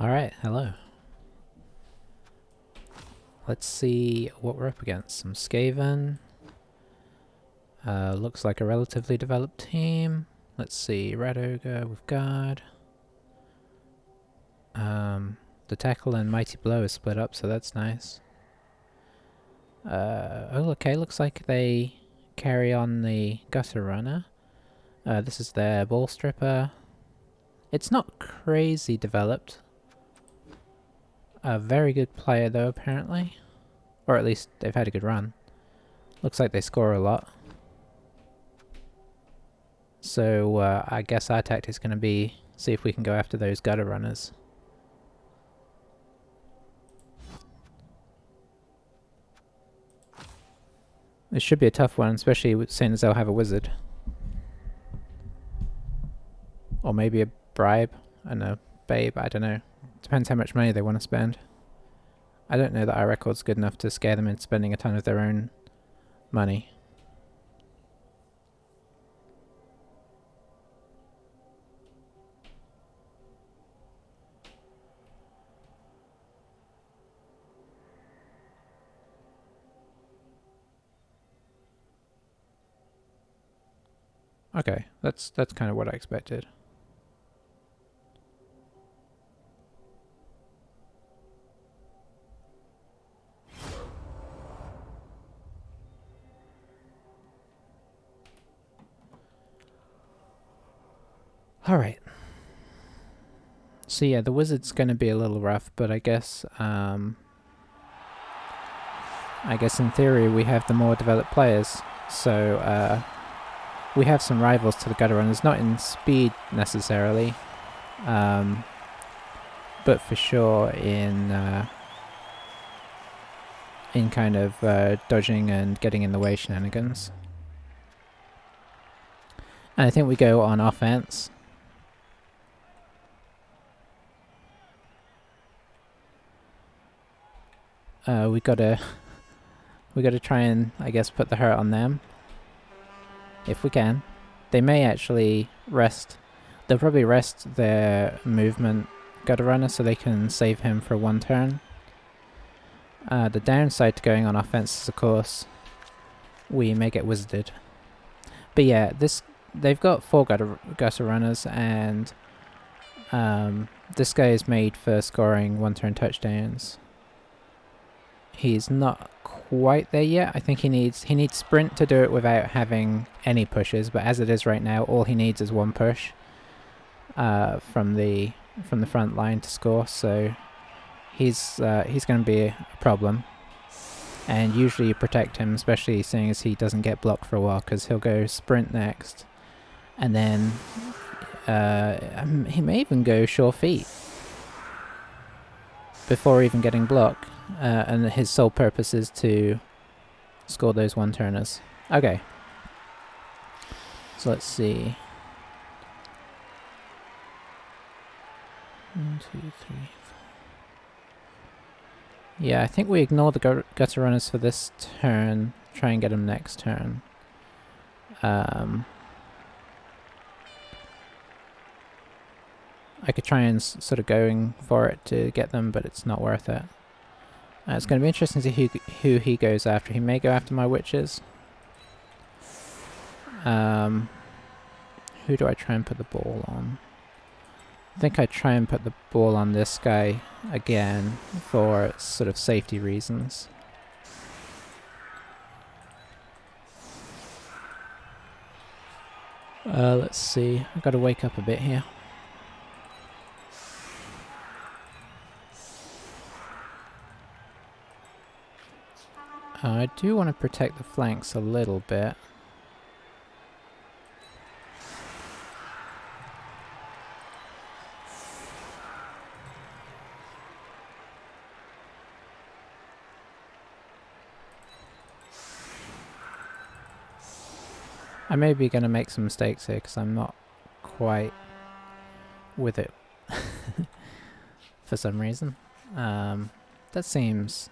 Alright, hello. Let's see what we're up against. Some skaven. Looks like a relatively developed team. Let's see, Red Ogre with guard. The tackle and mighty blow is split up, so that's nice. Oh, okay, looks like they carry on the gutter runner. This is their ball stripper. It's not crazy developed. A very good player though, apparently. Or at least they've had a good run. Looks like they score a lot. So I guess our tactic's going to be see if we can go after those gutter runners. This should be a tough one, especially seeing as they'll have a wizard. Or maybe a bribe and a babe, I don't know. Depends how much money they want to spend. I don't know that our record's good enough to scare them into spending a ton of their own money. Okay, that's kind of what I expected. Alright. So yeah, the wizard's going to be a little rough, but I guess in theory we have the more developed players. So we have some rivals to the gutter runners, not in speed necessarily, but for sure in kind of dodging and getting in the way shenanigans. And I think we go on offense. We gotta try and, I guess, put the hurt on them. If we can. They may actually rest. They'll probably rest their movement gutter runner so they can save him for one turn. The downside to going on offense is, of course, we may get wizarded. But yeah, they've got 4 gutter runners, and this guy is made for scoring one-turn touchdowns. He's not quite there yet. I think he needs sprint to do it without having any pushes, but as it is right now, all he needs is one push from the front line to score. So he's going to be a problem, and usually you protect him, especially seeing as he doesn't get blocked for a while, because he'll go sprint next, and then he may even go sure feet before even getting blocked. And his sole purpose is to score those one-turners. Okay. So let's see. 1, 2, 3, 4. Yeah, I think we ignore the gutter runners for this turn. Try and get them next turn. I could try and sort of going for it to get them, but it's not worth it. It's going to be interesting to see who he goes after. He may go after my witches. Who do I try and put the ball on? I think I try and put the ball on this guy again for sort of safety reasons. Let's see. I've got to wake up a bit here. I do want to protect the flanks a little bit. I may be going to make some mistakes here because I'm not quite with it for some reason. That seems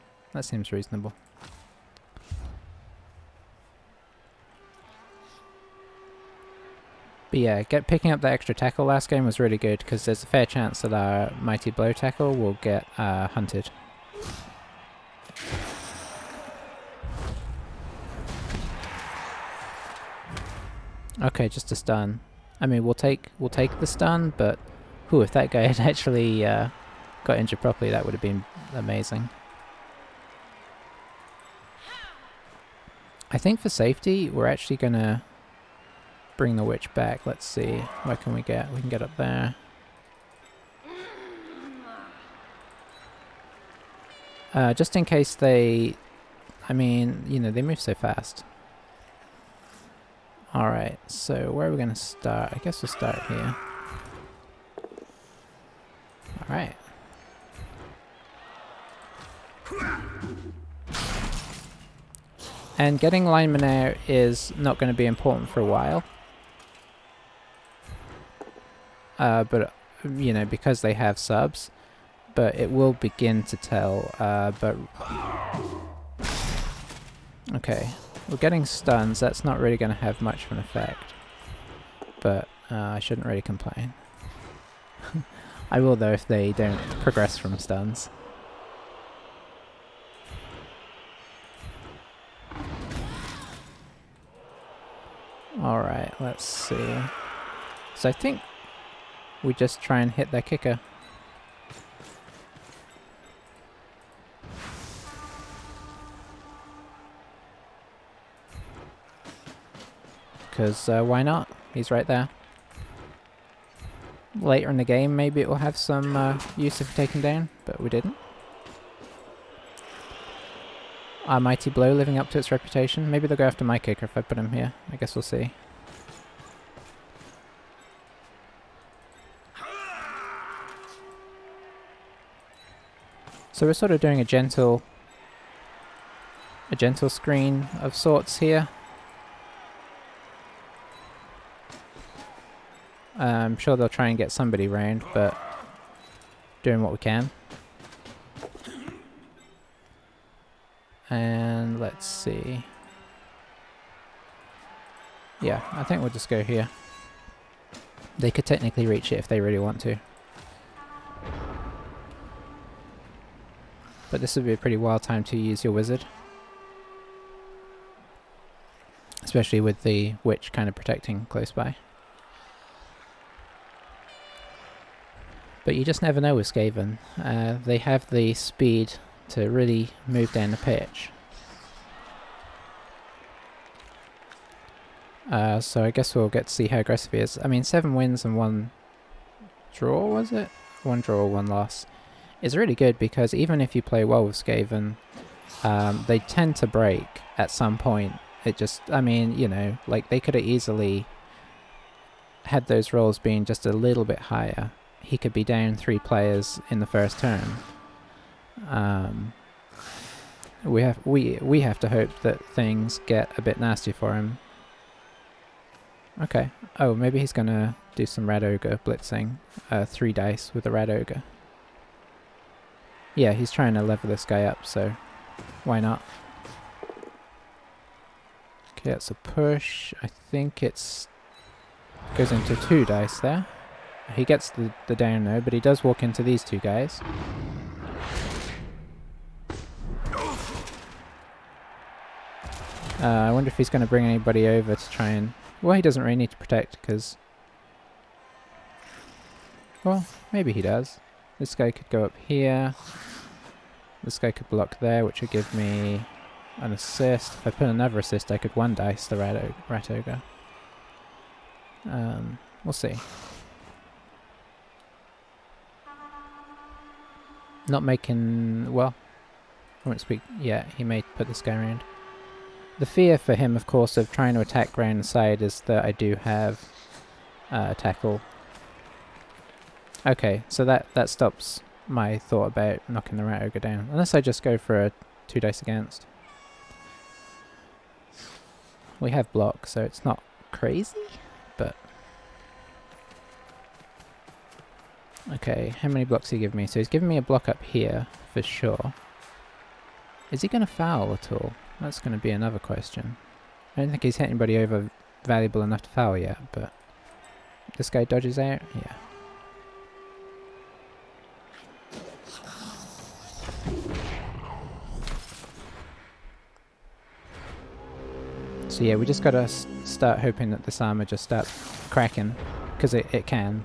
reasonable. But yeah, picking up that extra tackle last game was really good, because there's a fair chance that our Mighty Blow tackle will get hunted. Okay, just a stun. I mean, we'll take the stun, but whew, if that guy had actually got injured properly, that would have been amazing. I think for safety, we're actually gonna bring the witch back. Let's see, what can we get? We can get up there. Just in case they, I mean, you know, they move so fast. Alright, so where are we going to start? I guess we'll start here. Alright. And getting linemen out is not going to be important for a while. But, you know, because they have subs. But it will begin to tell. Okay. We're getting stuns, that's not really going to have much of an effect. But I shouldn't really complain. I will though if they don't progress from stuns. Alright, let's see. So I think we just try and hit their kicker. Because why not? He's right there. Later in the game, maybe it will have some use if taken down, but we didn't. Our Mighty Blow living up to its reputation. Maybe they'll go after my kicker if I put him here. I guess we'll see. So we're sort of doing a gentle screen of sorts here. I'm sure they'll try and get somebody round, but doing what we can. And let's see. Yeah, I think we'll just go here. They could technically reach it if they really want to. But this would be a pretty wild time to use your wizard. Especially with the witch kind of protecting close by. But you just never know with Skaven. They have the speed to really move down the pitch. So I guess we'll get to see how aggressive he is. I mean, 7 wins and 1 draw, was it? 1 draw, 1 loss. Is really good because even if you play well with Skaven, they tend to break at some point. It just, I mean, you know, like they could have easily had those rolls being just a little bit higher. He could be down 3 players in the first turn. We have to hope that things get a bit nasty for him. Okay. Oh, maybe he's gonna do some Red Ogre blitzing. 3 dice with the Red Ogre. Yeah, he's trying to level this guy up, so why not? Okay, that's a push. I think it's goes into 2 dice there. He gets the down though, but he does walk into these 2 guys. I wonder if he's going to bring anybody over to try and... Well, he doesn't really need to protect, because... Well, maybe he does. This guy could go up here. This guy could block there, which would give me an assist. If I put another assist, I could 1 dice the Rat Ogre. We'll see. Not making... Well, I won't speak yet. He may put this guy around. The fear for him, of course, of trying to attack round the side is that I do have tackle. Okay, so that stops my thought about knocking the Rat Ogre down. Unless I just go for a 2 dice against. We have block, so it's not crazy, but... Okay, how many blocks did he give me? So he's giving me a block up here, for sure. Is he going to foul at all? That's going to be another question. I don't think he's hit anybody over valuable enough to foul yet, but... This guy dodges out? Yeah. So yeah, we just gotta start hoping that this armor just starts cracking. Because it can.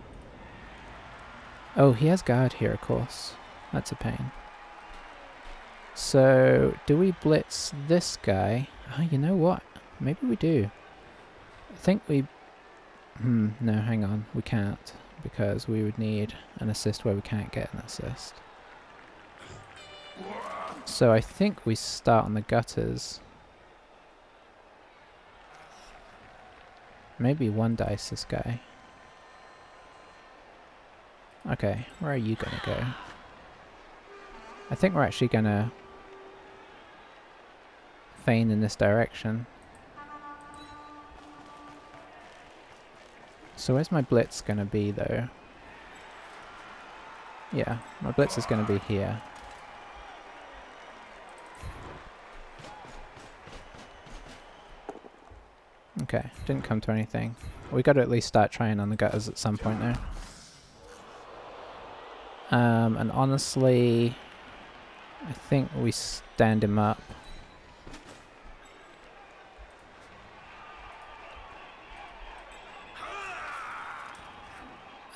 Oh, he has guard here, of course. That's a pain. So, do we blitz this guy? Oh, you know what? Maybe we do. I think we... no, hang on. We can't. Because we would need an assist where we can't get an assist. So I think we start on the gutters. Maybe one dice this guy. Okay, where are you gonna go? I think we're actually gonna feign in this direction. So where's my blitz gonna be though? Yeah, my blitz is gonna be here. Okay, didn't come to anything. We gotta at least start trying on the gutters at some point now. And honestly, I think we stand him up.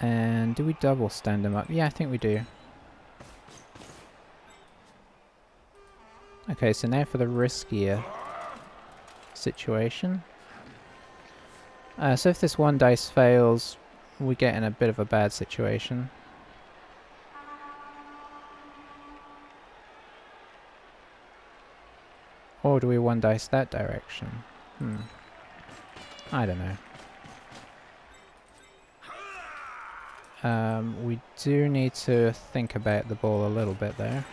And do we double stand him up? Yeah, I think we do. Okay, so now for the riskier situation. So if this one dice fails, we get in a bit of a bad situation. Or do we one dice that direction? I don't know. We do need to think about the ball a little bit there.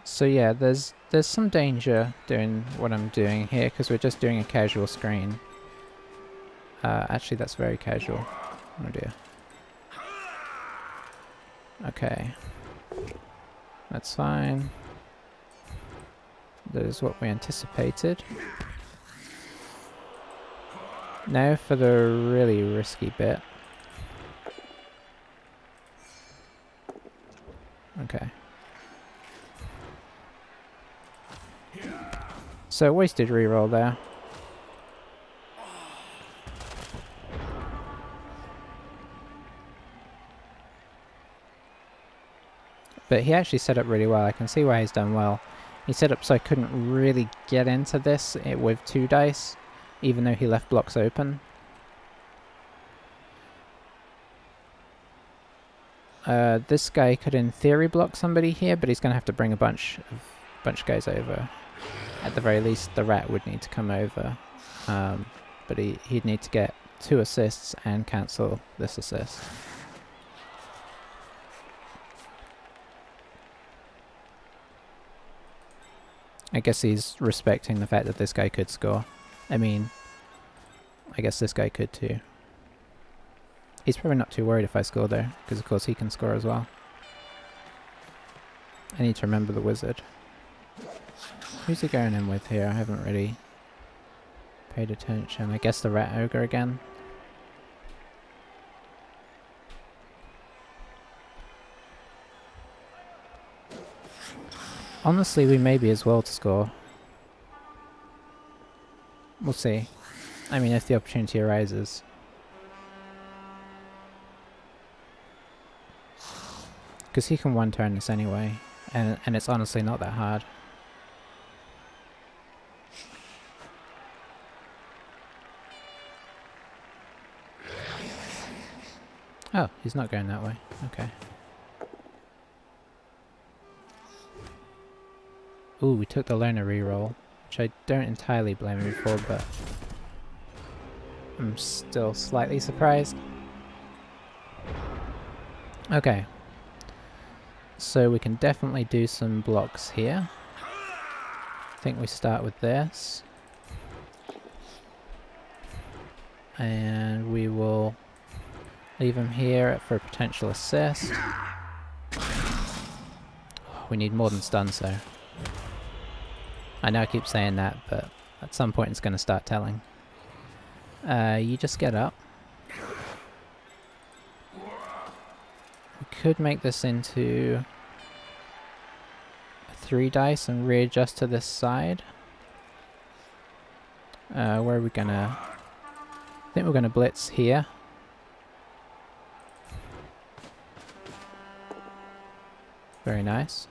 So yeah, there's some danger doing what I'm doing here because we're just doing a casual screen. Actually, that's very casual. Oh dear. Okay. That's fine. That is what we anticipated. Now for the really risky bit. Okay. So wasted reroll there. But he actually set up really well. I can see why he's done well. He set up so I couldn't really get into this with 2 dice, even though he left blocks open. This guy could in theory block somebody here, but he's going to have to bring a bunch of guys over. At the very least, the rat would need to come over. But he'd need to get 2 assists and cancel this assist. I guess he's respecting the fact that this guy could score. I mean, I guess this guy could too. He's probably not too worried if I score there, because of course he can score as well. I need to remember the wizard. Who's he going in with here? I haven't really paid attention. I guess the rat ogre again. Honestly, we may be as well to score. We'll see. I mean, if the opportunity arises. Because he can one turn this anyway, and it's honestly not that hard. Oh, he's not going that way. Okay. Ooh, we took the learner reroll, which I don't entirely blame him for, but I'm still slightly surprised. Okay. So we can definitely do some blocks here. I think we start with this. And we will leave him here for a potential assist. we need more than stun, so... I know I keep saying that, but at some point it's going to start telling. You just get up. We could make this into 3 dice and readjust to this side. Where are we gonna... I think we're gonna blitz here. Very nice.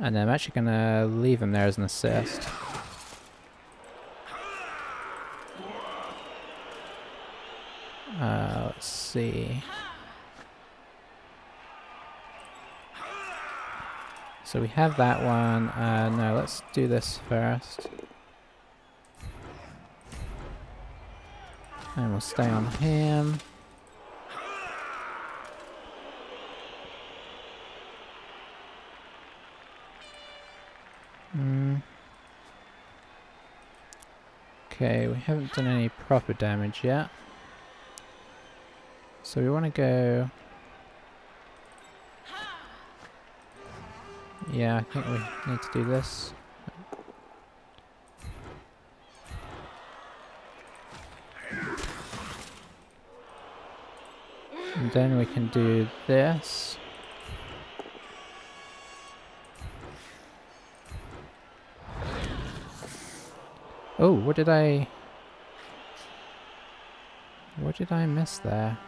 And then I'm actually gonna leave him there as an assist. Let's see. So we have that one. No, let's do this first. And we'll stay on him. Okay, we haven't done any proper damage yet. So we want to go... Yeah, I think we need to do this. And then we can do this. Oh, what did I miss there?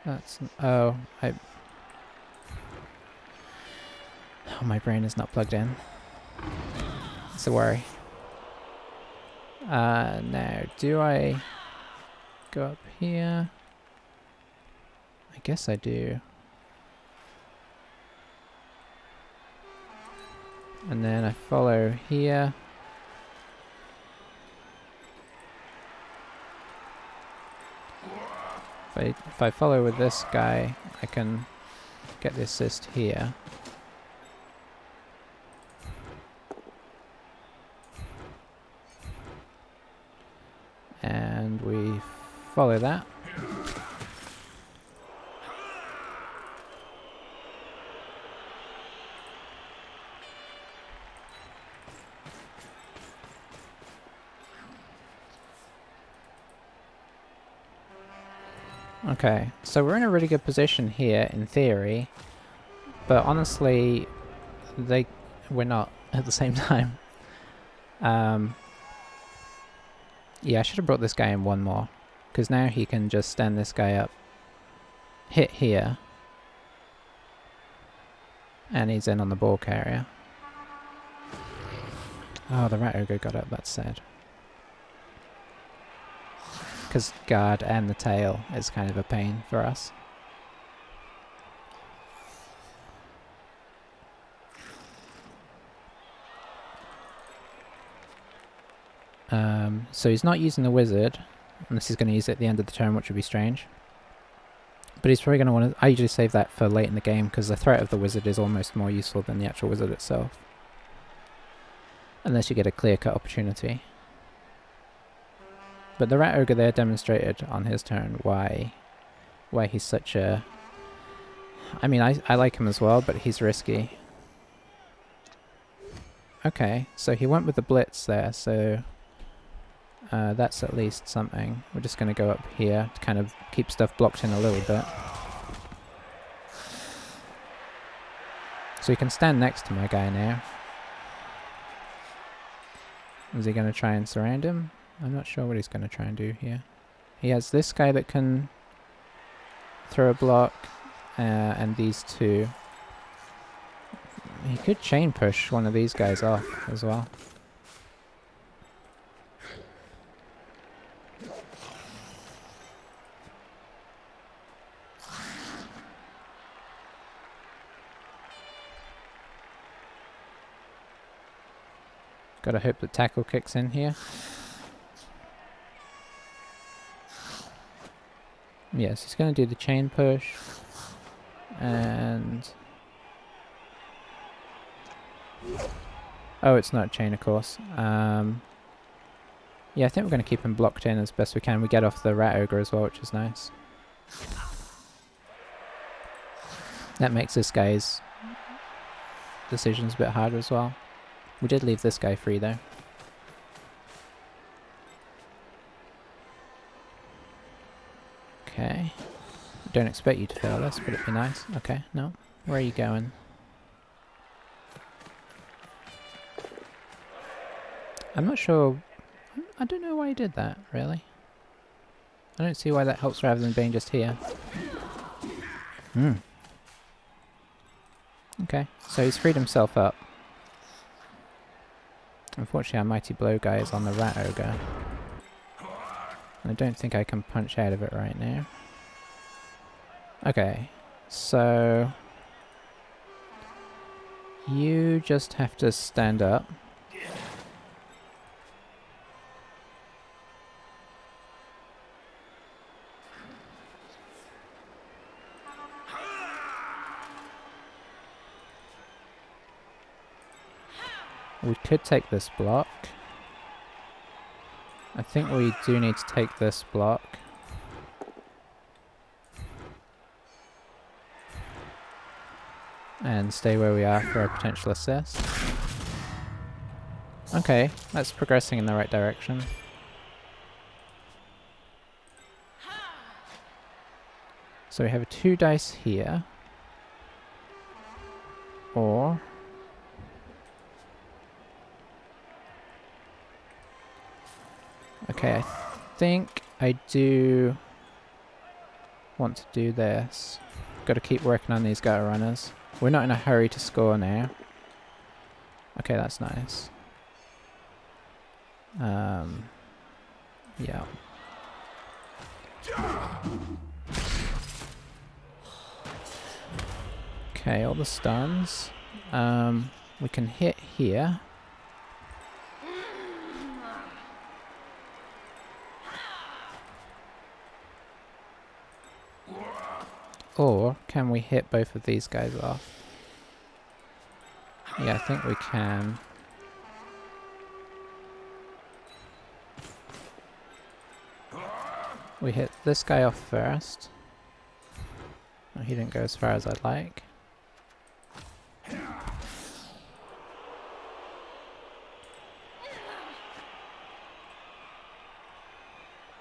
That's... Oh, Oh, my brain is not plugged in. It's a worry. Now, do I go up here? I guess I do. And then I follow here. If I follow with this guy, I can get the assist here. And we follow that. Okay, so we're in a really good position here, in theory, but honestly, we're not at the same time. Yeah, I should have brought this guy in one more, because now he can just stand this guy up, hit here, and he's in on the ball carrier. Oh, the rat ogre got up, that's sad. Because guard and the tail is kind of a pain for us. So he's not using the wizard, unless he's going to use it at the end of the turn, which would be strange. But he's probably going to want to... I usually save that for late in the game, because the threat of the wizard is almost more useful than the actual wizard itself. Unless you get a clear-cut opportunity. But the rat ogre there demonstrated on his turn why he's such a... I mean, I like him as well, but he's risky. Okay, so he went with the blitz there, so... that's at least something. We're just going to go up here to kind of keep stuff blocked in a little bit. So he can stand next to my guy now. Is he going to try and surround him? I'm not sure what he's going to try and do here. He has this guy that can throw a block, and these two. He could chain push one of these guys off as well. Gotta hope that tackle kicks in here. Yes, he's gonna do the chain push. And... oh, it's not chain, of course. Yeah, I think we're going to keep him blocked in as best we can. We get off the rat ogre as well, which is nice. That makes this guy's decisions a bit harder as well. We did leave this guy free though. Okay. Don't expect you to fail this, but it'd be nice. Okay, no. Where are you going? I'm not sure. I don't know why he did that, really. I don't see why that helps rather than being just here. Hmm. Okay, so he's freed himself up. Unfortunately, our mighty blow guy is on the rat ogre. And I don't think I can punch out of it right now. Okay, so you just have to stand up. We could take this block. I think we do need to take this block. And stay where we are for a potential assist. Okay, that's progressing in the right direction. So we have a 2 dice here. Or... okay, I think I do want to do this. Got to keep working on these gutter runners. We're not in a hurry to score now. Okay, that's nice. Yeah. Okay, all the stuns. We can hit here. Or can we hit both of these guys off? Yeah, I think we can. We hit this guy off first. Oh, he didn't go as far as I'd like.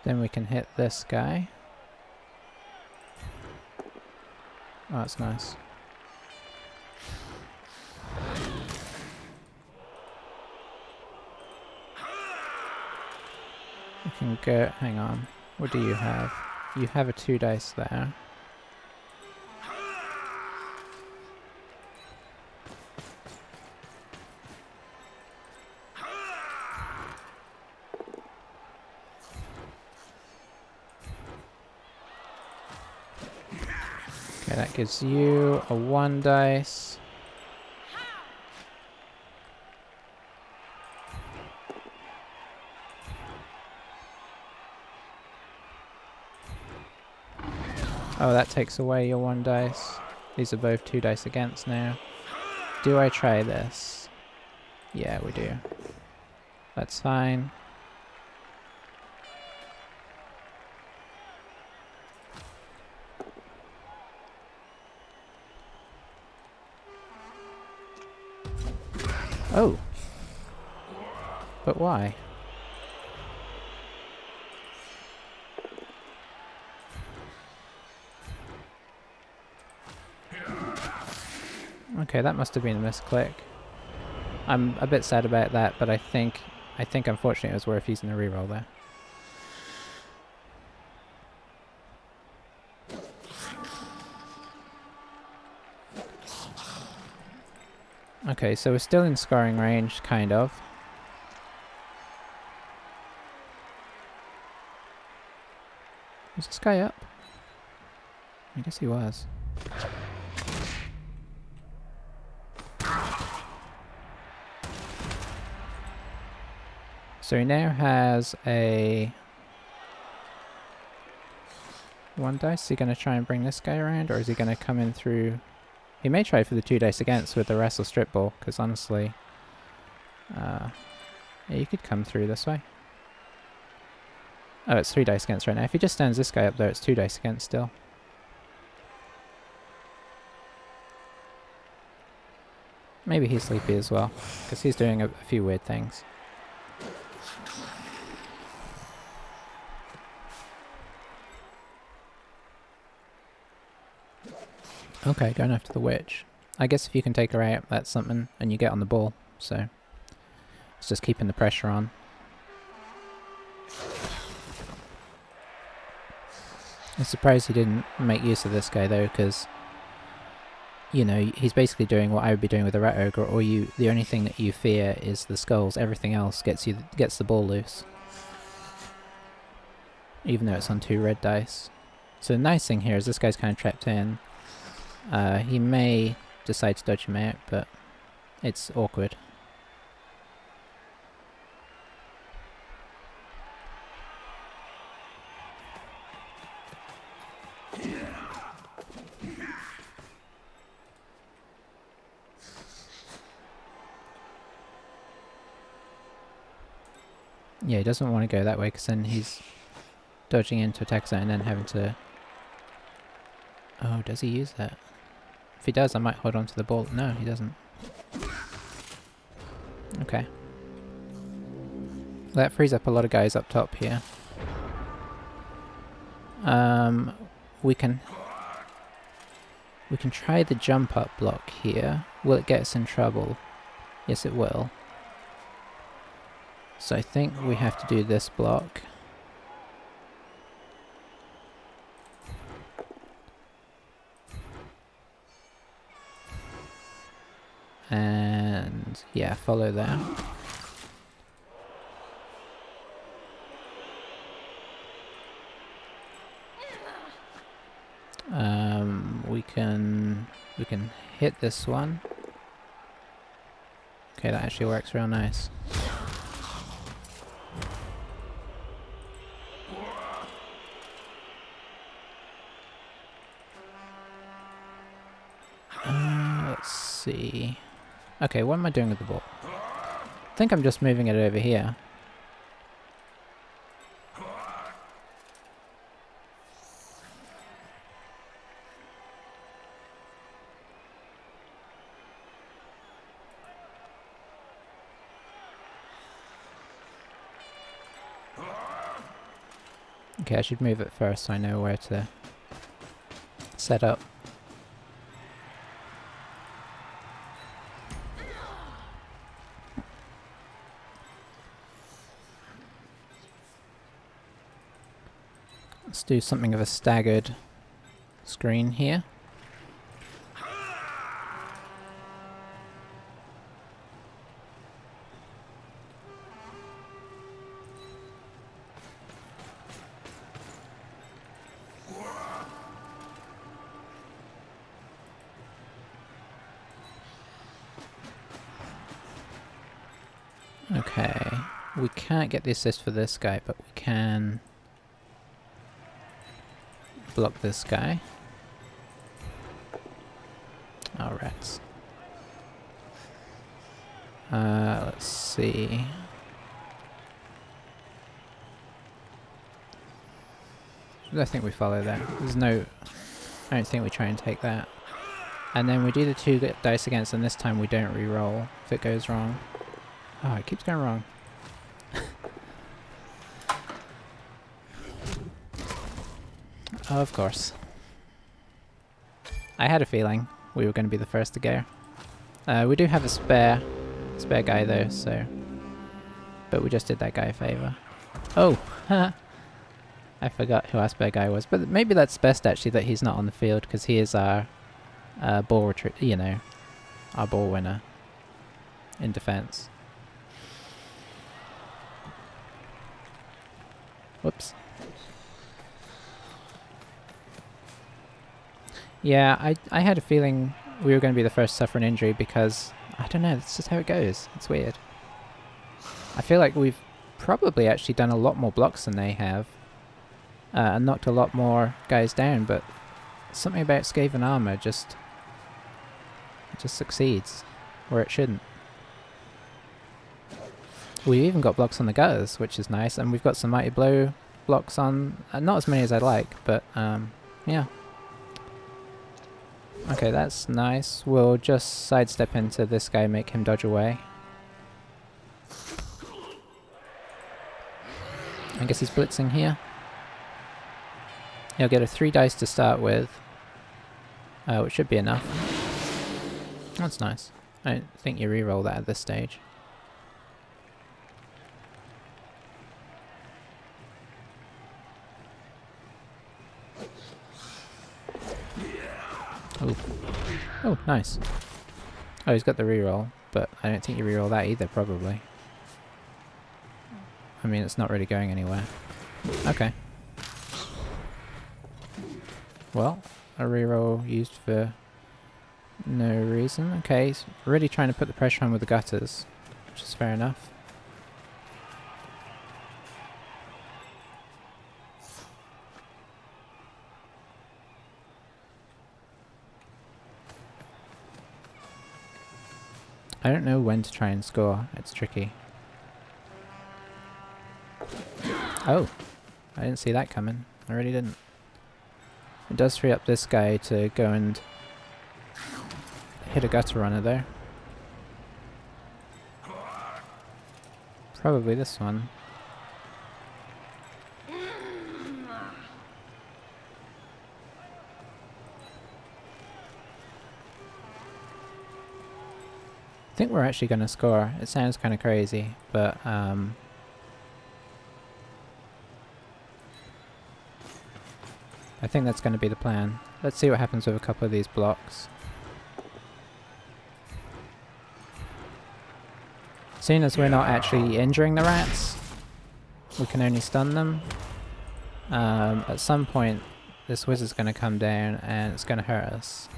Then we can hit this guy. Oh, that's nice. We can go... hang on. What do you have? You have a 2 dice there. Okay, that gives you a 1 dice. Oh, that takes away your 1 dice. These are both 2 dice against now. Do I try this? Yeah, we do. That's fine. Oh! But why? Okay, that must have been a misclick. I'm a bit sad about that, but I think unfortunately it was worth using a reroll there. Okay, so we're still in scoring range, kind of. Was this guy up? I guess he was. So he now has a 1 dice. Is he going to try and bring this guy around, or is he going to come in through... he may try for the 2 dice against with the wrestle strip ball, because honestly... yeah, you could come through this way. Oh, it's 3 dice against right now. If he just stands this guy up there, it's 2 dice against still. Maybe he's sleepy as well, because he's doing a few weird things. Okay, going after the witch. I guess if you can take her out, that's something, and you get on the ball, so it's just keeping the pressure on. I'm surprised he didn't make use of this guy though, because you know, he's basically doing what I would be doing with a rat ogre, or the only thing that you fear is the skulls. Everything else gets the ball loose. Even though it's on 2 red dice. So the nice thing here is this guy's kind of trapped in. He may decide to dodge him out, but it's awkward. Yeah, he doesn't want to go that way because then he's dodging into attack zone and then having to... Oh, does he use that? If he does, I might hold on to the ball. No, he doesn't. Okay. That frees up a lot of guys up top here. We can try the jump up block here. Will it get us in trouble? Yes, it will. So I think we have to do this block. And yeah, follow that. We can hit this one. Okay, that actually works real nice. Let's see. Okay, what am I doing with the ball? I think I'm just moving it over here. Okay, I should move it first so I know where to set up. Let's do something of a staggered screen here. Okay, we can't get the assist for this guy, but we can block this guy. Oh, rats. Let's see. I think we follow that. There's no... I don't think we try and take that. And then we do the 2 dice against, and this time we don't re-roll if it goes wrong. Oh, it keeps going wrong. Oh, of course. I had a feeling we were going to be the first to go. We do have a spare guy though, so... But we just did that guy a favour. Oh! I forgot who our spare guy was. But maybe that's best actually that he's not on the field, because he is our ball retreat, you know, our ball winner in defence. Whoops. Yeah, I had a feeling we were going to be the first to suffer an injury because, I don't know, that's just how it goes. It's weird. I feel like we've probably actually done a lot more blocks than they have. And knocked a lot more guys down, but something about skaven armor just succeeds where it shouldn't. We've even got blocks on the gutters, which is nice, and we've got some mighty blow blocks on. Not as many as I'd like, but yeah. Okay, that's nice. We'll just sidestep into this guy, make him dodge away. I guess he's blitzing here. He'll get a 3 dice to start with, which should be enough. That's nice. I don't think you reroll that at this stage. Oh. Oh, nice. Oh, he's got the reroll, but I don't think you reroll that either, probably. I mean, it's not really going anywhere. Okay. Well, a reroll used for no reason. Okay, he's really trying to put the pressure on with the gutters, which is fair enough. I don't know when to try and score. It's tricky. Oh, I didn't see that coming. I really didn't. It does free up this guy to go and hit a gutter runner there. Probably this one. I think we're actually going to score. It sounds kind of crazy, but I think that's going to be the plan. Let's see what happens with a couple of these blocks. Seeing as we're not actually injuring the rats, we can only stun them. At some point, this wizard's going to come down and it's going to hurt us.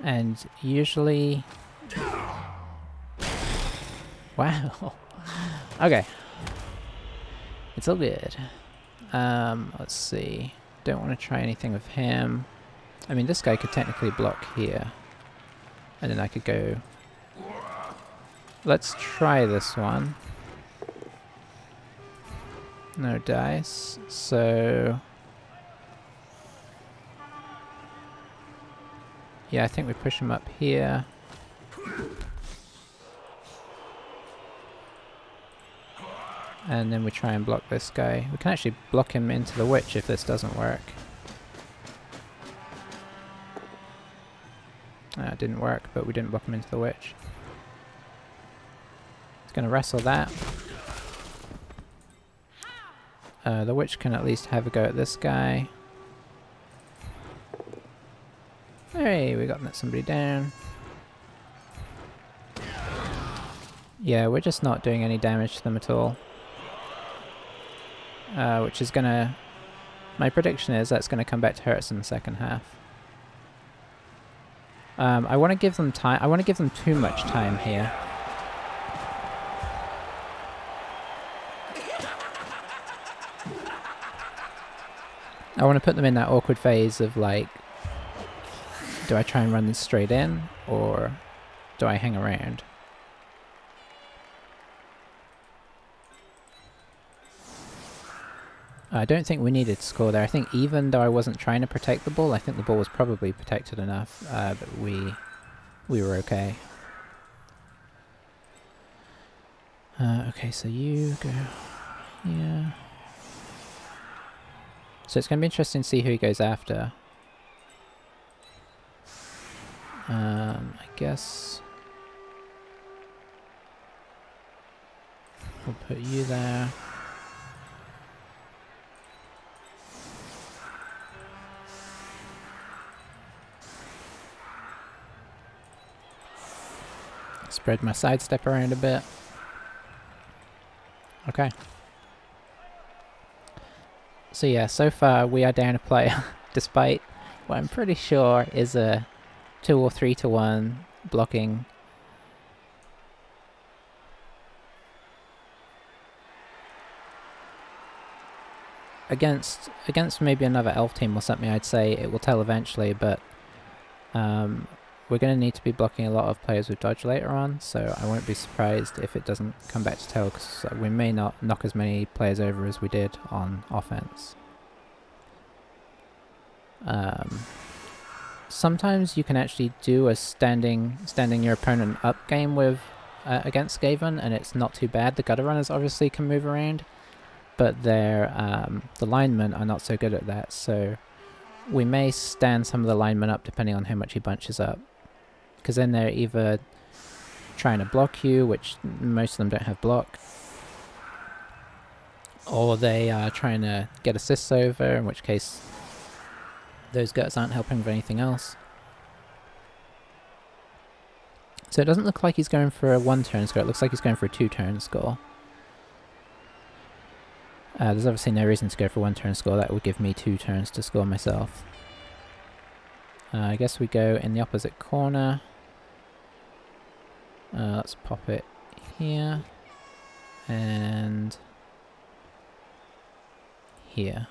And usually... Wow. Okay. It's all good. Let's see. Don't want to try anything with him. I mean, this guy could technically block here. And then I could go... Let's try this one. No dice. So... Yeah, I think we push him up here. And then we try and block this guy. We can actually block him into the witch if this doesn't work. It didn't work, but we didn't block him into the witch. It's going to wrestle that. The witch can at least have a go at this guy. Hey, we got somebody down. Yeah, we're just not doing any damage to them at all. Which is gonna... My prediction is that's gonna come back to hurt us in the second half. I want to give them time. I want to give them too much time here. I want to put them in that awkward phase of like, do I try and run this straight in, or do I hang around? I don't think we needed to score there. I think even though I wasn't trying to protect the ball, I think the ball was probably protected enough that we were okay. Okay, so you go here. So it's going to be interesting to see who he goes after. I guess we'll put you there. Spread my sidestep around a bit. Okay. So yeah, so far we are down a player, despite what I'm pretty sure is a 2 or 3 to 1 blocking. Against maybe another elf team or something, I'd say it will tell eventually, but we're going to need to be blocking a lot of players with dodge later on, so I won't be surprised if it doesn't come back to tail, because we may not knock as many players over as we did on offense. Sometimes you can actually do a standing your opponent up game with against Skaven, and it's not too bad. The gutter runners obviously can move around, but the linemen are not so good at that, so we may stand some of the linemen up depending on how much he bunches up, because then they're either trying to block you, which most of them don't have block, or they are trying to get assists over, in which case those guts aren't helping with anything else. So it doesn't look like he's going for a 1-turn score, it looks like he's going for a 2-turn score. There's obviously no reason to go for 1-turn score, that would give me 2 turns to score myself. I guess we go in the opposite corner. Let's pop it here. And here.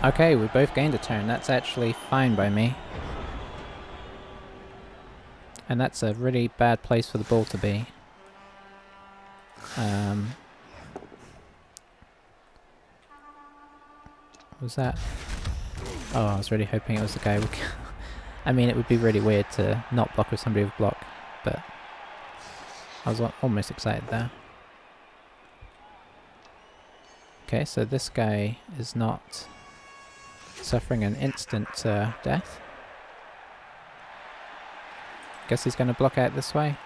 Okay, we both gained a turn, that's actually fine by me. And that's a really bad place for the ball to be. Was that? Oh, I was really hoping it was the guy. I mean, it would be really weird to not block with somebody with block, but I was almost excited there. Okay, so this guy is not suffering an instant death. Guess he's going to block out this way.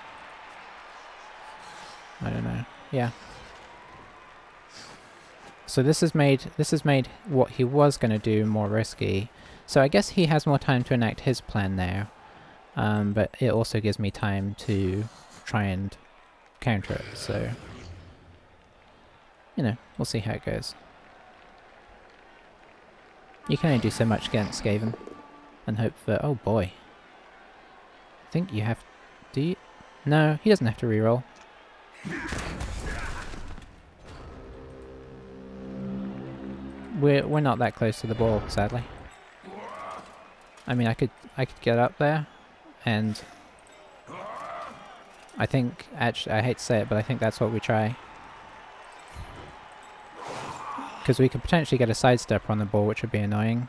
I don't know. Yeah. So this has made what he was going to do more risky. So I guess he has more time to enact his plan now. But it also gives me time to try and counter it. So, you know, we'll see how it goes. You can only do so much against Skaven and hope for... Oh boy. I think you have... Do you? No, he doesn't have to reroll. We're not that close to the ball, sadly. I mean, I could get up there, and I think, actually, I hate to say it, but I think that's what we try. Because we could potentially get a sidestepper on the ball, which would be annoying.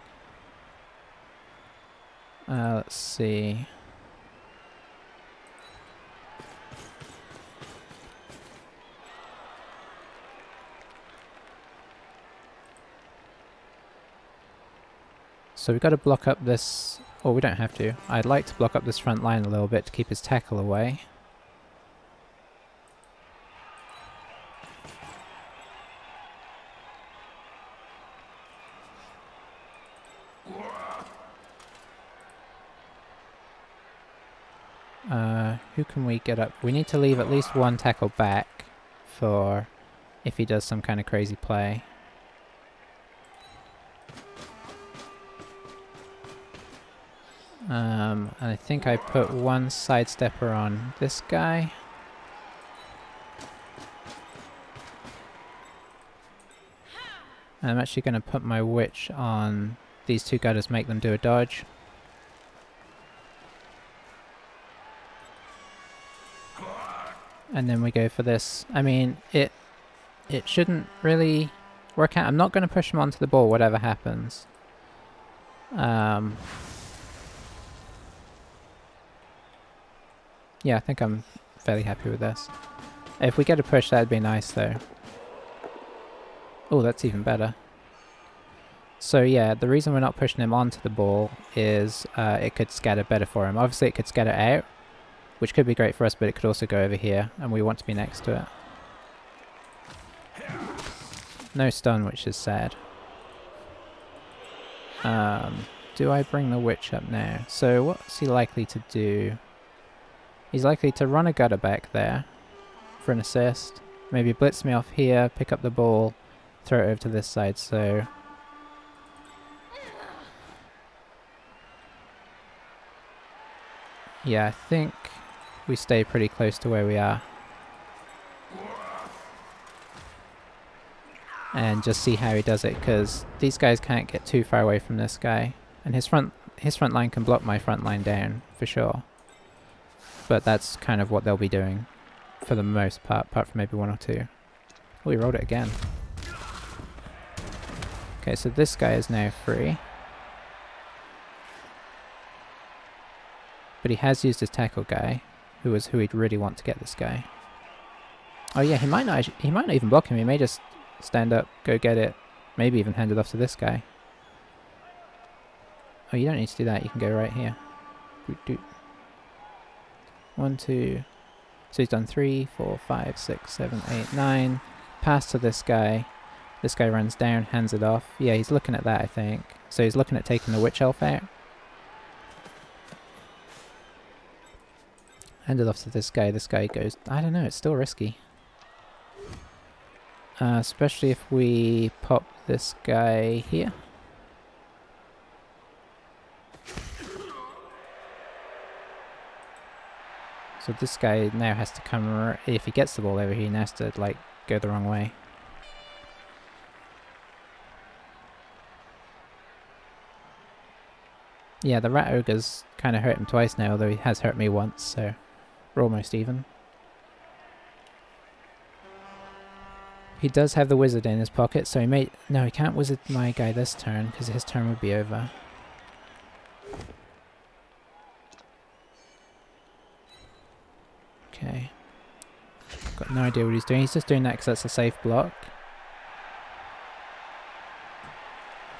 Let's see. So we've got to block up this... Oh, we don't have to. I'd like to block up this front line a little bit to keep his tackle away. Who can we get up? We need to leave at least one tackle back for if he does some kind of crazy play. And I think I put one sidestepper on this guy. And I'm actually going to put my witch on these two gutters, make them do a dodge. And then we go for this. I mean, it shouldn't really work out. I'm not going to push him onto the ball, whatever happens. Yeah, I think I'm fairly happy with this. If we get a push, that'd be nice, though. Oh, that's even better. So yeah, the reason we're not pushing him onto the ball is it could scatter better for him. Obviously, it could scatter out, which could be great for us, but it could also go over here, and we want to be next to it. No stun, which is sad. Do I bring the witch up now? So what's he likely to do? He's likely to run a gutter back there for an assist. Maybe blitz me off here, pick up the ball, throw it over to this side, so... Yeah, I think we stay pretty close to where we are. And just see how he does it, because these guys can't get too far away from this guy. And his front line can block my front line down, for sure. But that's kind of what they'll be doing, for the most part, apart from maybe one or two. Oh, he rolled it again. Okay, so this guy is now free. But he has used his tackle guy, who he'd really want to get this guy. Oh yeah, he might not even block him, he may just stand up, go get it, maybe even hand it off to this guy. Oh, you don't need to do that, you can go right here. 1, 2... So he's done 3, 4, 5, 6, 7, 8, 9. Pass to this guy. This guy runs down, hands it off. Yeah, he's looking at that, I think. So he's looking at taking the witch elf out. Hand it off to this guy. This guy goes... I don't know, it's still risky. Especially if we pop this guy here. So this guy now has to come... if he gets the ball over here, he now has to, like, go the wrong way. Yeah, the rat ogre's kind of hurt him twice now, although he has hurt me once, so we're almost even. He does have the wizard in his pocket, so he may... No, he can't wizard my guy this turn, because his turn would be over. Okay. Got no idea what he's doing. He's just doing that because that's a safe block.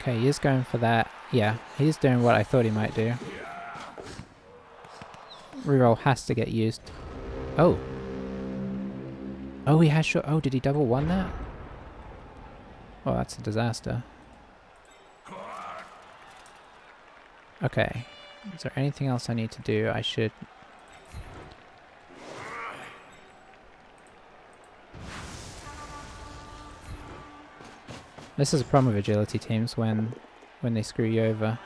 Okay, he is going for that. Yeah, he's doing what I thought he might do. Reroll has to get used. Oh. Oh, he has shot. Oh, did he double one that? Oh, that's a disaster. Okay. Is there anything else I need to do? I should... This is a problem with agility teams when they screw you over.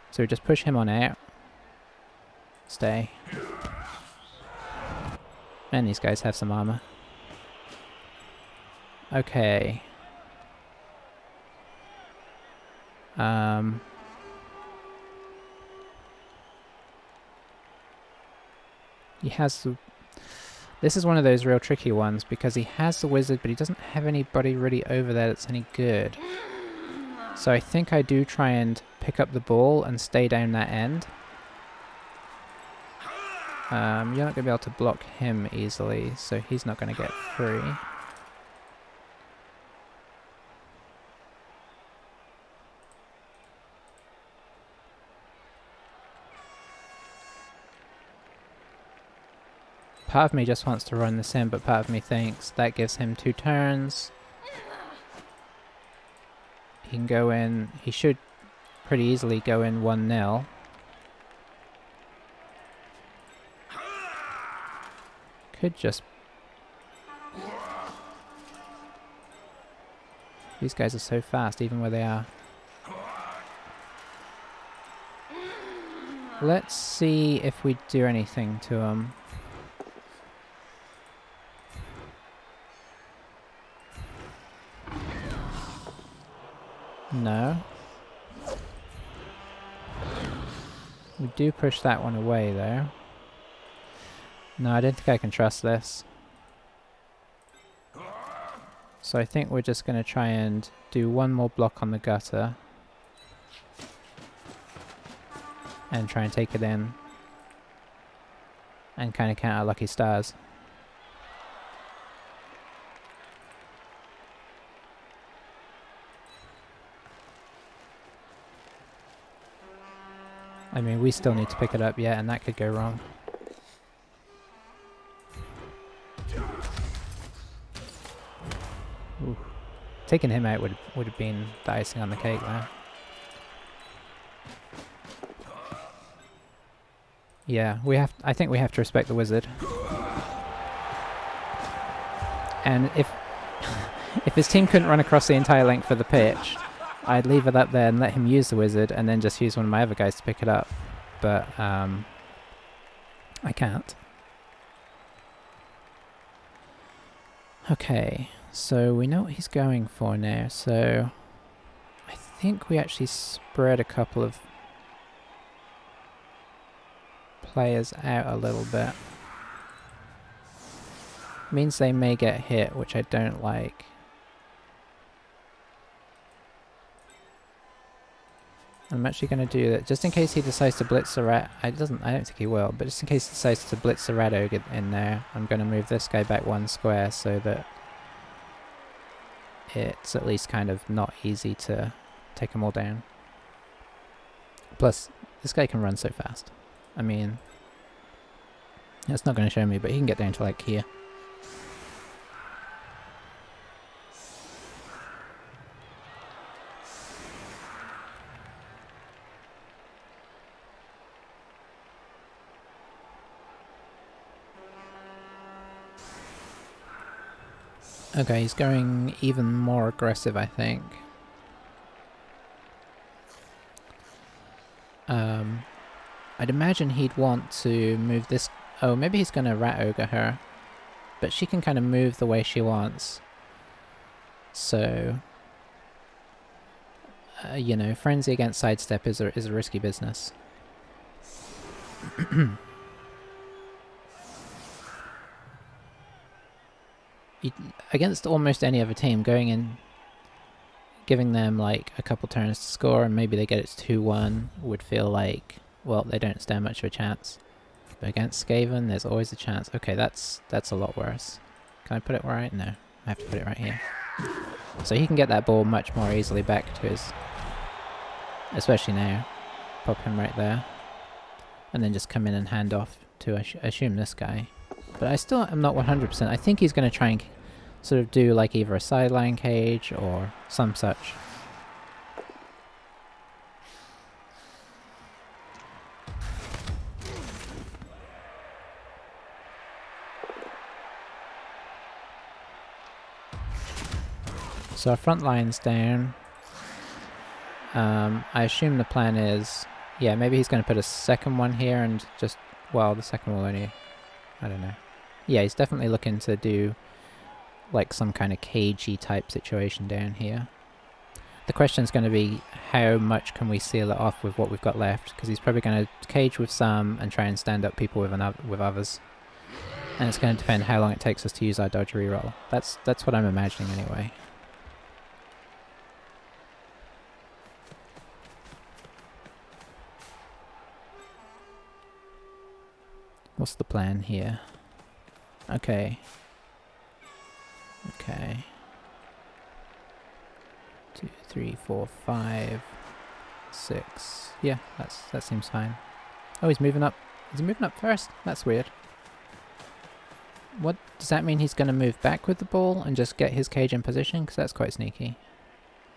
So just push him on out. Stay. And these guys have some armor. Okay. He has the... This is one of those real tricky ones because he has the wizard, but he doesn't have anybody really over there that's any good. So I think I do try and pick up the ball and stay down that end. You're not going to be able to block him easily, so he's not going to get free. Part of me just wants to run this in, but part of me thinks that gives him 2 turns. He can go in, he should pretty easily go in 1-0. Could just... These guys are so fast, even where they are. Let's see if we do anything to them. No. We do push that one away though. No, I don't think I can trust this. So I think we're just going to try and do one more block on the gutter. And try and take it in. And kind of count our lucky stars. I mean, we still need to pick it up yet, and that could go wrong. Ooh. Taking him out would have been the icing on the cake there. Yeah, I think we have to respect the wizard. And if his team couldn't run across the entire length of the pitch, I'd leave it up there and let him use the wizard and then just use one of my other guys to pick it up. But I can't. Okay, so we know what he's going for now, so I think we actually spread a couple of players out a little bit. Means they may get hit, which I don't like. I'm actually going to do that just in case he decides to blitz the rat. I don't think he will, but just in case he decides to blitz the rat ogre in there, I'm going to move this guy back one square so that it's at least kind of not easy to take them all down. Plus, this guy can run so fast. I mean, it's not going to show me, but he can get down to like here. Okay, he's going even more aggressive, I think. I'd imagine he'd want to move this... Oh, maybe he's going to rat ogre her. But she can kind of move the way she wants. So... you know, frenzy against sidestep is a risky business. Against almost any other team, going in, giving them like a couple turns to score and maybe they get it to 2-1 would feel like, well, they don't stand much of a chance. But against Skaven, there's always a chance. Okay, that's a lot worse. Can I put it right? No, I have to put it right here. So he can get that ball much more easily back to his... Especially now. Pop him right there. And then just come in and hand off to, assume, this guy. But I still am not 100%. I think he's going to try and sort of do like either a sideline cage or some such. So our front line's down. I assume the plan is... Yeah, maybe he's going to put a second one here and just... Well, the second will only... I don't know. Yeah, he's definitely looking to do like some kind of cagey type situation down here. The question is going to be how much can we seal it off with what we've got left, because he's probably going to cage with some and try and stand up people with others. And it's going to depend how long it takes us to use our dodge reroll. That's what I'm imagining anyway. What's the plan here? Okay. Okay. 2, 3, 4, 5, 6. Yeah, that seems fine. Oh, he's moving up. Is he moving up first? That's weird. What does that mean? He's going to move back with the ball and just get his cage in position? Because that's quite sneaky.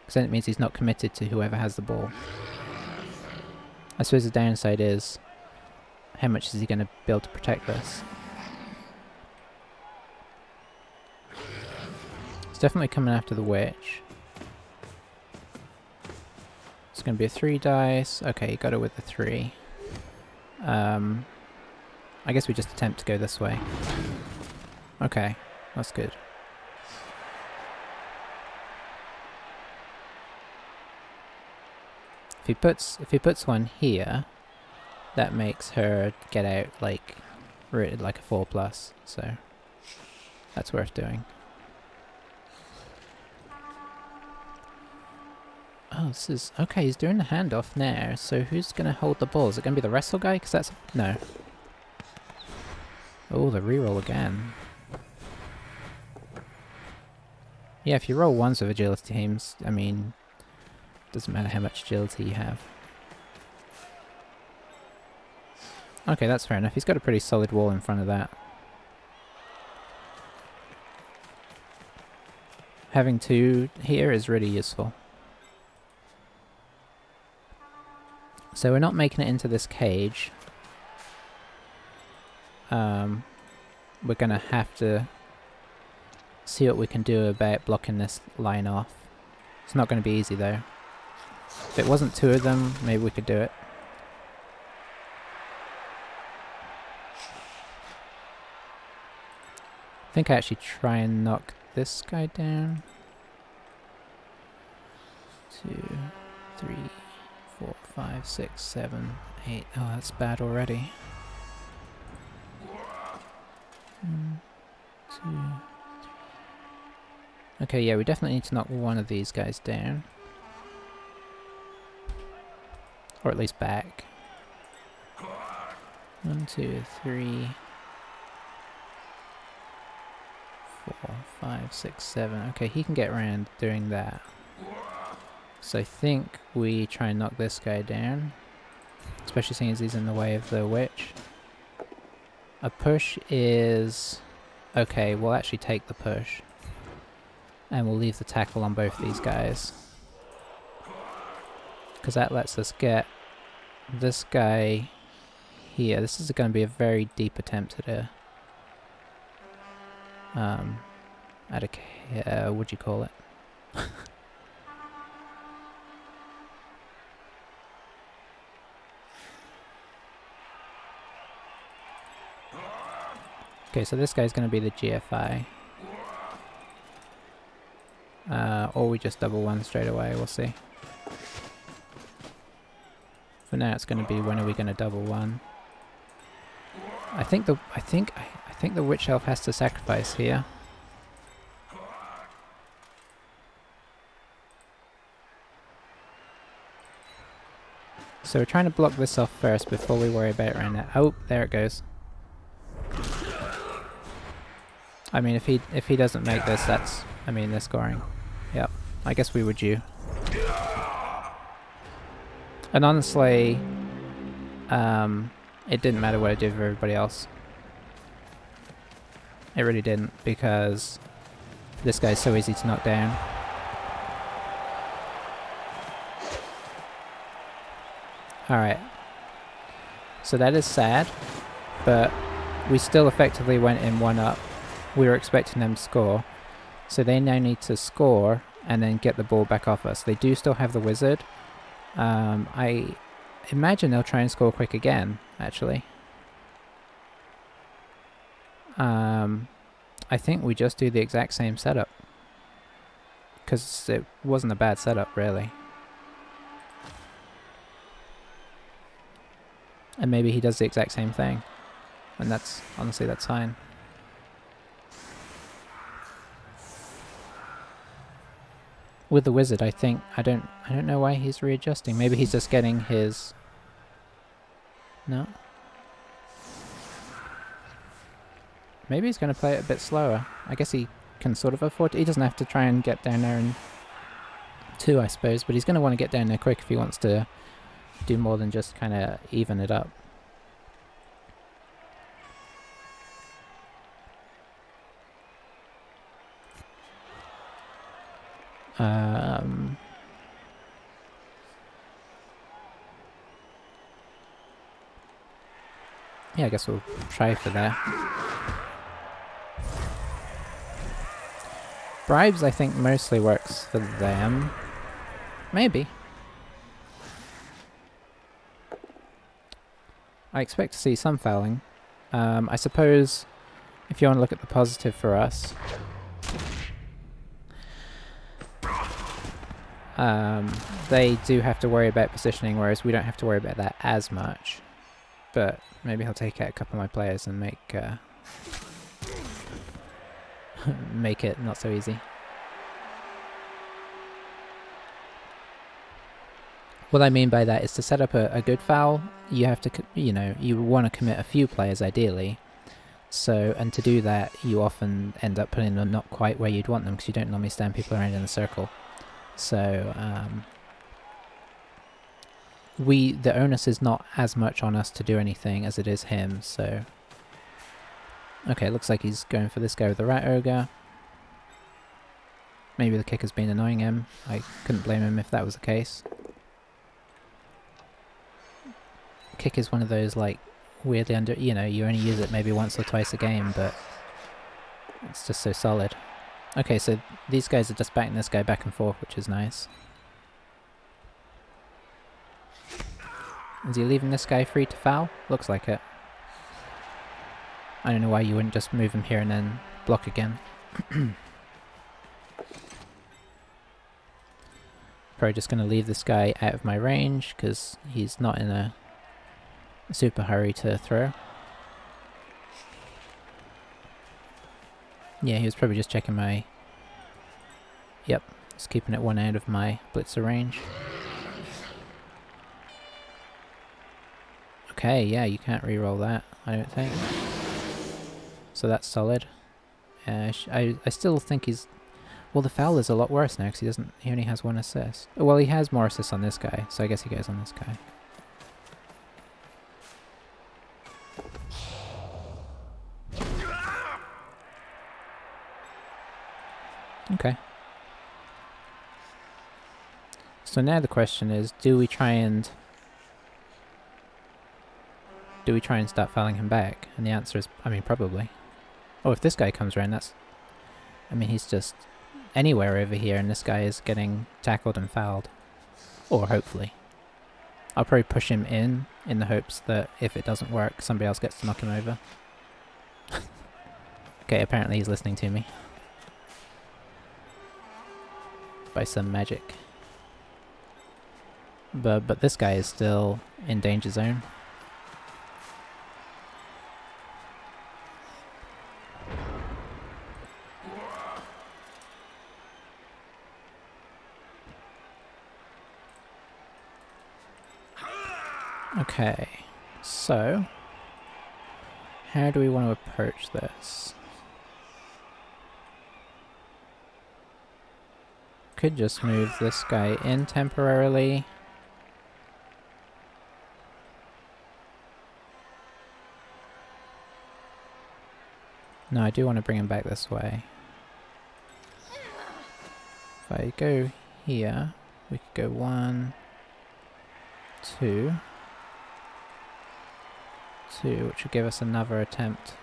Because then it means he's not committed to whoever has the ball. I suppose the downside is, how much is he going to be able to protect this? It's definitely coming after the witch. It's going to be a 3 dice. Okay, got it with the 3. I guess we just attempt to go this way. Okay, that's good. If he puts one here, that makes her get out like rated like a 4+, so that's worth doing. Oh, this is... Okay, he's doing the handoff now, so who's going to hold the ball? Is it going to be the wrestle guy? Because that's... No. Oh, the reroll again. Yeah, if you roll ones with agility teams, I mean, doesn't matter how much agility you have. Okay, that's fair enough. He's got a pretty solid wall in front of that. Having 2 here is really useful. So we're not making it into this cage. We're going to have to see what we can do about blocking this line off. It's not going to be easy though. If it wasn't 2 of them, maybe we could do it. I think I actually try and knock this guy down. 2. 3, 4, 5, 6, 7, 8. Oh, that's bad already. 1, 2. Okay, yeah, we definitely need to knock one of these guys down. Or at least back. 1, 2, 3, 4, 5, 6, 7. Okay, he can get around doing that. So I think we try and knock this guy down. Especially seeing as he's in the way of the witch. A push is... Okay, we'll actually take the push. And we'll leave the tackle on both these guys. Because that lets us get this guy here. This is going to be a very deep attempt at a what'd you call it? Okay, so this guy's going to be the GFI. Or we just double one straight away, we'll see. For now it's going to be when are we going to double one. I think the witch elf has to sacrifice here. So we're trying to block this off first before we worry about it right now. Oh, there it goes. I mean, if he doesn't make this, that's... I mean, they're scoring. Yep. I guess we were due. And honestly, it didn't matter what I did for everybody else. It really didn't, because this guy's so easy to knock down. Alright. So that is sad, but we still effectively went in 1-up. We were expecting them to score, so they now need to score and then get the ball back off us. They do still have the wizard. I imagine they'll try and score quick again, actually. I think we just do the exact same setup, because it wasn't a bad setup, really. And maybe he does the exact same thing, and that's, honestly, that's fine. With the wizard, I think, I don't know why he's readjusting. Maybe he's just getting his... No? Maybe he's going to play it a bit slower. I guess he can sort of afford to. He doesn't have to try and get down there in 2, I suppose, but he's going to want to get down there quick if he wants to do more than just kind of even it up. Yeah, I guess we'll try for that. Bribes, I think, mostly works for them. Maybe. I expect to see some fouling. I suppose, if you want to look at the positive for us, they do have to worry about positioning, whereas we don't have to worry about that as much. But maybe he'll take out a couple of my players and make make it not so easy. What I mean by that is to set up a good foul, you have to, you know, you want to commit a few players ideally. So, and to do that, you often end up putting them not quite where you'd want them, because you don't normally stand people around in a circle. So, the onus is not as much on us to do anything as it is him, so... Okay, looks like he's going for this guy with the Rat Ogre. Maybe the kicker's been annoying him. I couldn't blame him if that was the case. Kick is one of those, like, weirdly you know, you only use it maybe once or twice a game, but it's just so solid. Okay, so these guys are just batting this guy back and forth, which is nice. Is he leaving this guy free to foul? Looks like it. I don't know why you wouldn't just move him here and then block again. probably just going to leave this guy out of my range because he's not in a super hurry to throw. Yeah, he was probably just checking my... Yep, just keeping it one out of my blitzer range. Okay, yeah, you can't re-roll that, I don't think. So that's solid. I still think he's... Well, the foul is a lot worse now because he only has 1 assist. Well, he has more assists on this guy, so I guess he goes on this guy. Okay. So now the question is, do we try and start fouling him back? And the answer is, I mean, probably. Oh, if this guy comes around, that's... I mean, he's just anywhere over here, and this guy is getting tackled and fouled. Or hopefully. I'll probably push him in the hopes that if it doesn't work, somebody else gets to knock him over. Okay, apparently he's listening to me. By some magic. But this guy is still in danger zone. Okay, so how do we want to approach this? Could just move this guy in temporarily. No, I do want to bring him back this way. If I go here, we could go 1, 2, which would give us another attempt.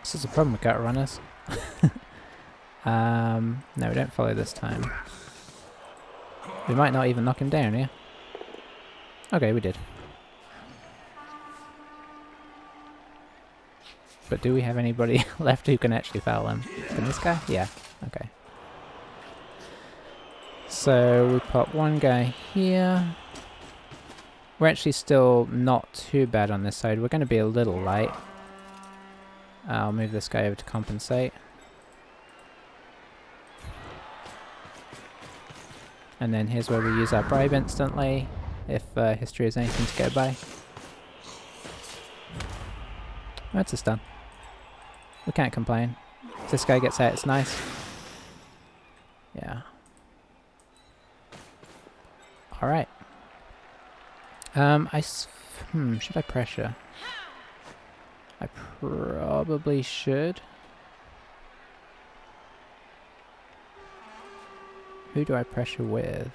This is the problem with gut runners. No, we don't follow this time. We might not even knock him down, yeah? Okay, we did. But do we have anybody left who can actually foul him? Can this guy? Yeah, okay. So we put one guy here. We're actually still not too bad on this side. We're going to be a little light. I'll move this guy over to compensate. And then here's where we use our bribe instantly, if history is anything to go by. That's a stun. We can't complain. If this guy gets out, it's nice. Yeah. Alright. Should I pressure? I probably should. Who do I pressure with?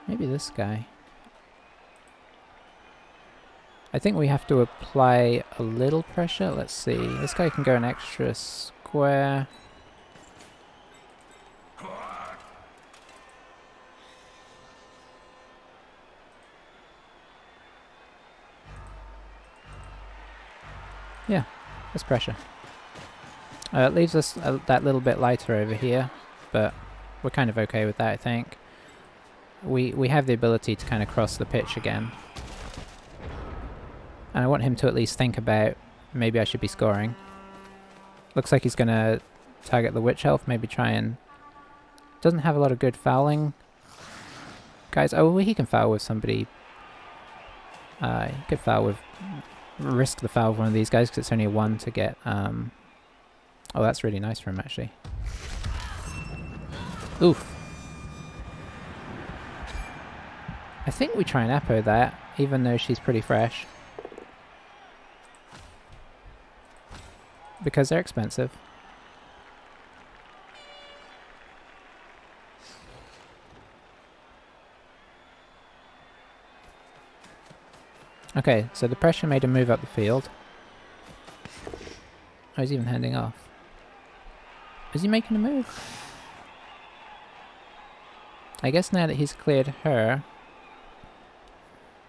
Maybe this guy. I think we have to apply a little pressure. Let's see. This guy can go an extra square. Yeah, that's pressure. It leaves us that little bit lighter over here, but we're kind of okay with that, I think. We have the ability to kind of cross the pitch again. And I want him to at least think about, maybe I should be scoring. Looks like he's going to target the witch elf, maybe try and... Doesn't have a lot of good fouling. Guys, oh, well, he can foul with somebody. He could foul with... risk the foul of one of these guys because it's only a 1 to get... Oh, that's really nice for him, actually. Oof. I think we try and Apo that, even though she's pretty fresh. Because they're expensive. Okay, so the pressure made him move up the field. Oh, he's even handing off. Is he making a move? I guess now that he's cleared her,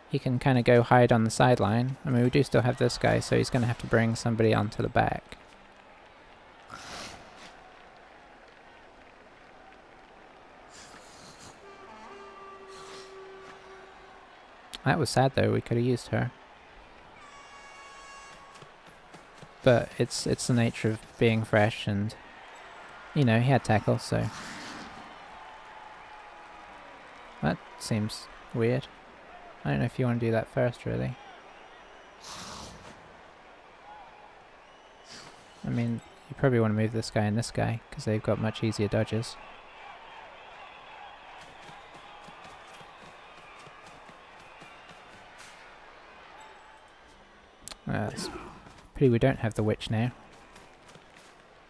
he can kind of go hide on the sideline. I mean, we do still have this guy, so he's going to have to bring somebody onto the back. That was sad though, we could have used her. But it's the nature of being fresh, and you know, he had tackle, so that seems weird. I don't know if you want to do that first, really. I mean, you probably want to move this guy and this guy, because they've got much easier dodges. It's pity we don't have the witch now.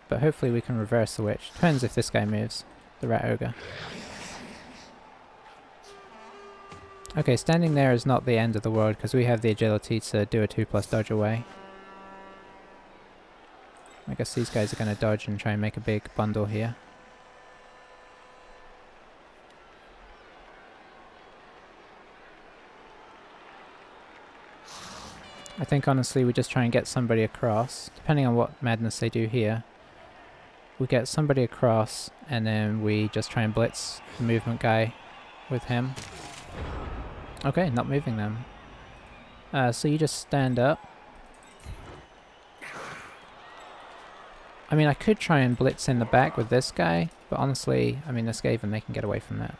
But hopefully we can reverse the witch. Depends if this guy moves. The rat ogre. Okay, standing there is not the end of the world, because we have the agility to do a 2+ dodge away. I guess these guys are going to dodge and try and make a big bundle here. I think honestly we just try and get somebody across, depending on what madness they do here. We get somebody across and then we just try and blitz the movement guy with him. Okay, not moving them. So you just stand up. I mean, I could try and blitz in the back with this guy, but honestly, I mean, the skaven, they can get away from that.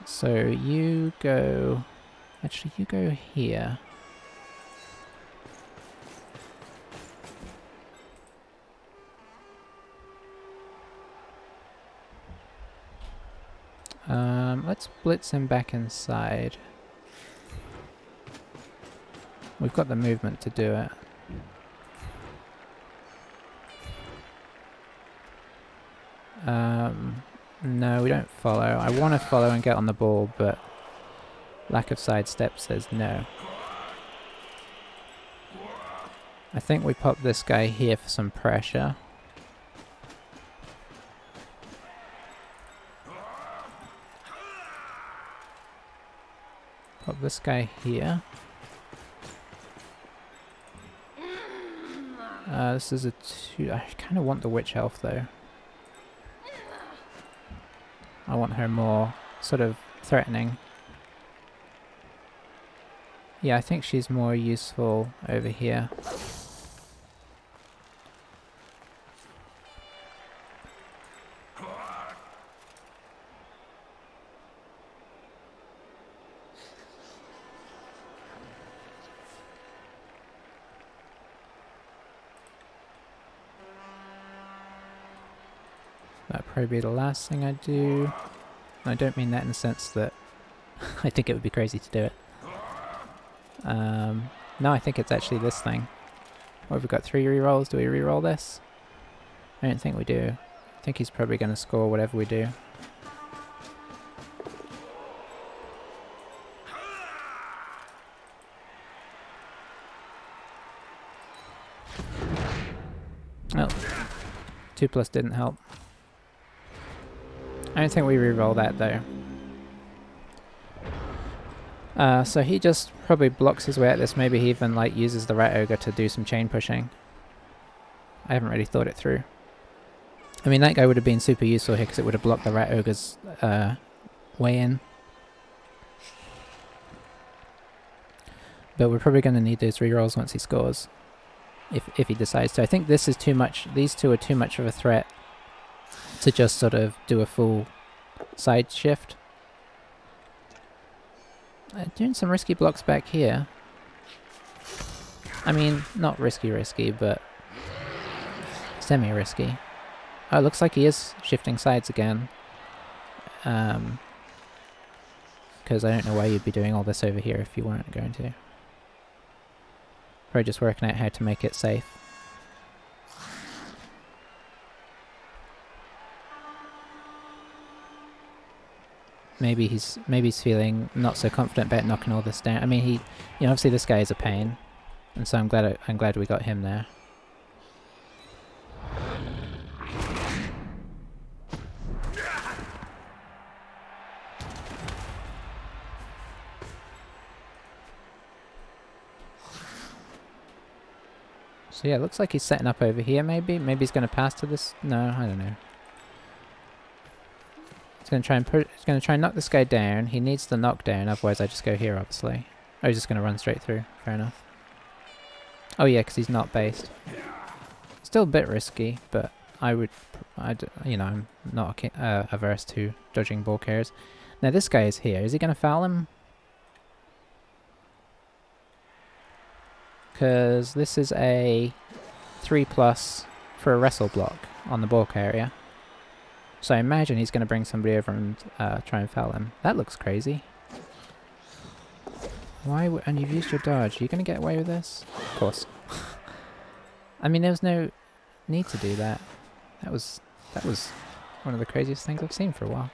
So you go... Actually, you go here. Let's blitz him back inside. We've got the movement to do it. No, we don't follow. I want to follow and get on the ball, but lack of sidestep says no. I think we pop this guy here for some pressure. Pop this guy here. This is a 2... I kind of want the witch elf though. I want her more sort of threatening. Yeah, I think she's more useful over here. That'd probably be the last thing I do. I don't mean that in the sense that I think it would be crazy to do it. No, I think it's actually this thing. What have we got? 3 rerolls? Do we reroll this? I don't think we do. I think he's probably going to score whatever we do. Oh. 2+ didn't help. I don't think we reroll that though. So he just probably blocks his way at this. Maybe he even like uses the rat ogre to do some chain pushing. I haven't really thought it through. I mean, that guy would have been super useful here because it would have blocked the rat ogre's way in. But we're probably going to need those rerolls once he scores, if he decides to. I think this is too much. These two are too much of a threat to just sort of do a full side shift. Doing some risky blocks back here. I mean, not risky, but semi-risky. Oh, it looks like he is shifting sides again. because I don't know why you'd be doing all this over here if you weren't going to. Probably just working out how to make it safe. Maybe he's feeling not so confident about knocking all this down. I mean, you know, obviously this guy is a pain, and so I'm glad we got him there. So yeah, it looks like he's setting up over here. Maybe he's going to pass to this. No, I don't know. He's going to try and knock this guy down. He needs the knockdown, otherwise I just go here, obviously. Oh, he's just going to run straight through. Fair enough. Oh yeah, because he's not based. Still a bit risky, but you know, I'm not averse to dodging ball carriers. Now this guy is here. Is he going to foul him? Because this is a 3+ for a wrestle block on the ball carrier. So I imagine he's going to bring somebody over and try and foul him. That looks crazy. Why? And you've used your dodge. Are you going to get away with this? Of course. I mean, there was no need to do that. That was one of the craziest things I've seen for a while.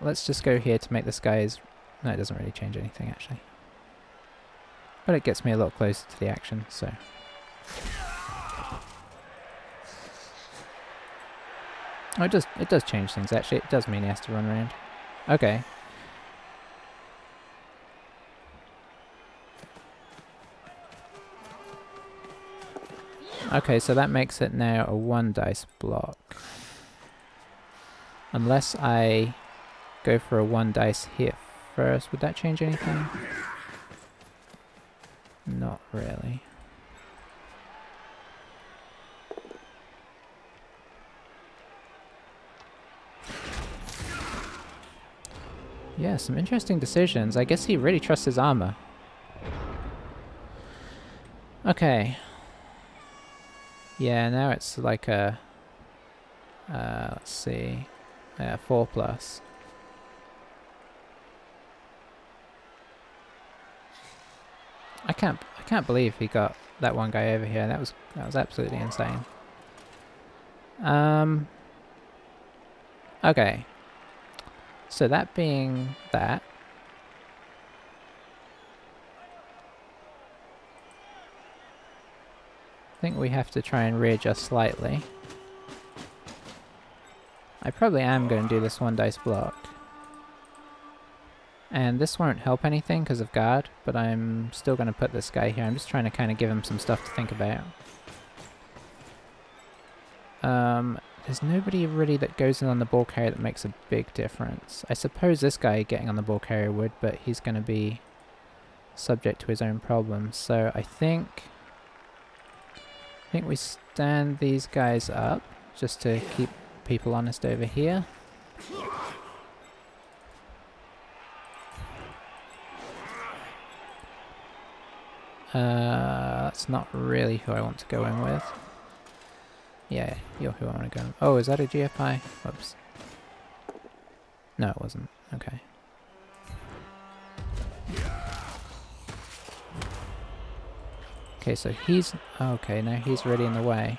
Let's just go here to make this guy's... No, it doesn't really change anything, actually. But it gets me a lot closer to the action, so... Oh, it does change things, actually. It does mean he has to run around. Okay. Okay, so that makes it now a 1 dice block. Unless I go for a 1 dice hit first, would that change anything? Not really. Yeah, some interesting decisions. I guess he really trusts his armor. Okay. Yeah, now it's like a... let's see... 4+. I can't believe he got that one guy over here. That was absolutely insane. Okay. So that being that, I think we have to try and readjust slightly. I probably am going to do this 1 dice block. And this won't help anything because of guard, but I'm still going to put this guy here. I'm just trying to kind of give him some stuff to think about. There's nobody really that goes in on the ball carrier that makes a big difference. I suppose this guy getting on the ball carrier would, but he's going to be subject to his own problems. So I think we stand these guys up just to keep people honest over here. That's not really who I want to go in with. Yeah, you're who I want to go in. Oh, is that a GFI? Whoops. No, it wasn't. Okay. Okay, so he's... Okay, now he's really in the way.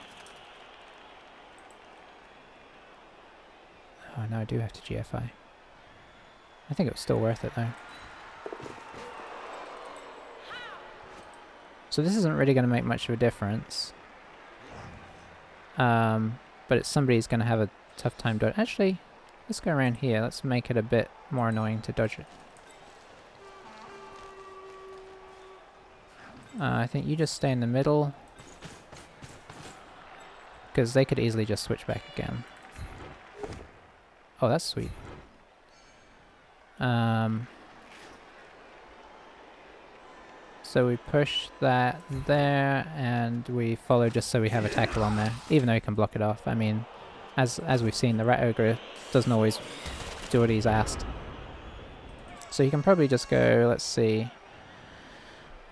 Oh, no, I do have to GFI. I think it was still worth it, though. So this isn't really going to make much of a difference. But it's somebody's going to have a tough time doing it. Actually, let's go around here. Let's make it a bit more annoying to dodge it. I think you just stay in the middle. Because they could easily just switch back again. Oh, that's sweet. So we push that there, and we follow just so we have a tackle on there, even though he can block it off. I mean, as we've seen, the Rat Ogre doesn't always do what he's asked. So you can probably just go, let's see,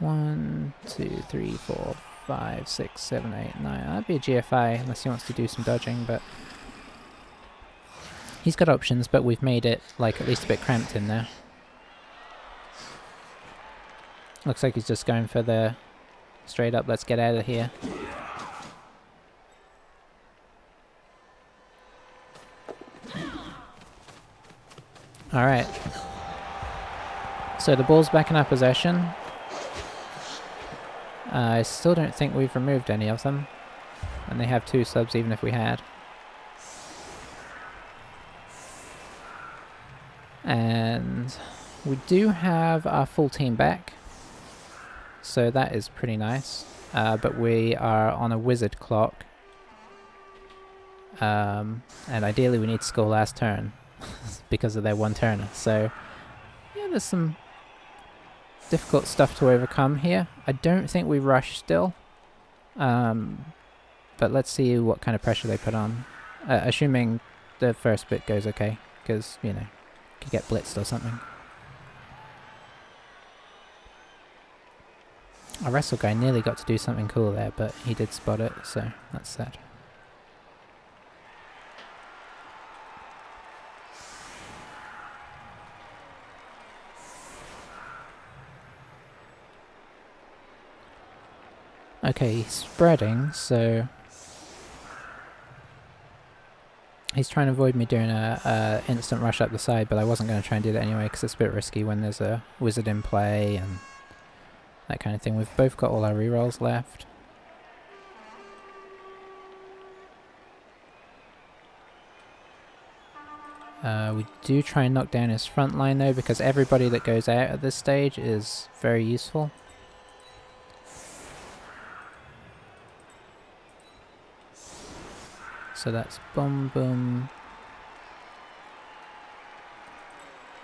1, 2, 3, 4, 5, 6, 7, 8, 9. That'd be a GFI unless he wants to do some dodging, but He's got options, but we've made it, like, at least a bit cramped in there. Looks like he's just going for the straight up, let's get out of here. Alright. So the ball's back in our possession. I still don't think we've removed any of them. And they have 2 subs even if we had. And we do have our full team back. So that is pretty nice. But we are on a wizard clock. And ideally we need to score last turn. Because of their 1-turner. So yeah, there's some difficult stuff to overcome here. I don't think we rush still. But let's see what kind of pressure they put on. Assuming the first bit goes okay. Because, you know, could get blitzed or something. Our wrestle guy nearly got to do something cool there, but he did spot it, so that's sad. Okay, he's spreading, so he's trying to avoid me doing a instant rush up the side, but I wasn't going to try and do that anyway because it's a bit risky when there's a wizard in play and that kind of thing. We've both got all our rerolls left. We do try and knock down his front line though, because everybody that goes out at this stage is very useful. So that's boom, boom,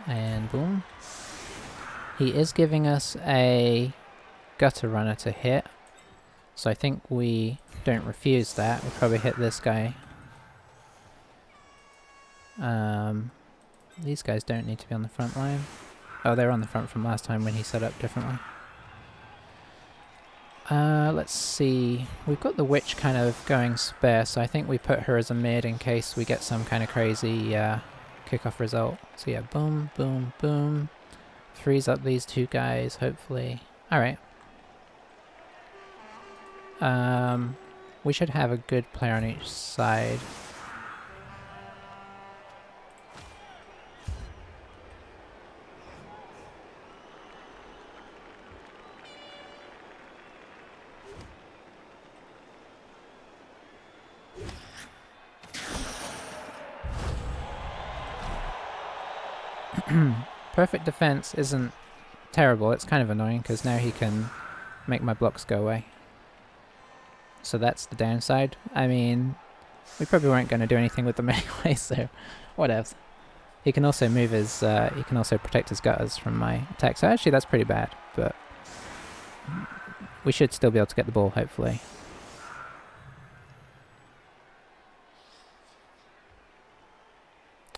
and boom. He is giving us a gutter runner to hit, so I think we don't refuse that. We'll probably hit this guy. These guys don't need to be on the front line. Oh, they're on the front from last time when he set up differently. Let's see. We've got the witch kind of going spare, so I think we put her as a mid in case we get some kind of crazy kickoff result. So yeah, boom, boom, boom. Freeze up these 2 guys, hopefully. Alright. We should have a good player on each side. Perfect defense isn't terrible, it's kind of annoying because now he can make my blocks go away. So that's the downside. I mean, we probably weren't going to do anything with them anyway, so whatevs. He can also move his, he can also protect his gutters from my attack, so actually that's pretty bad, but we should still be able to get the ball, hopefully.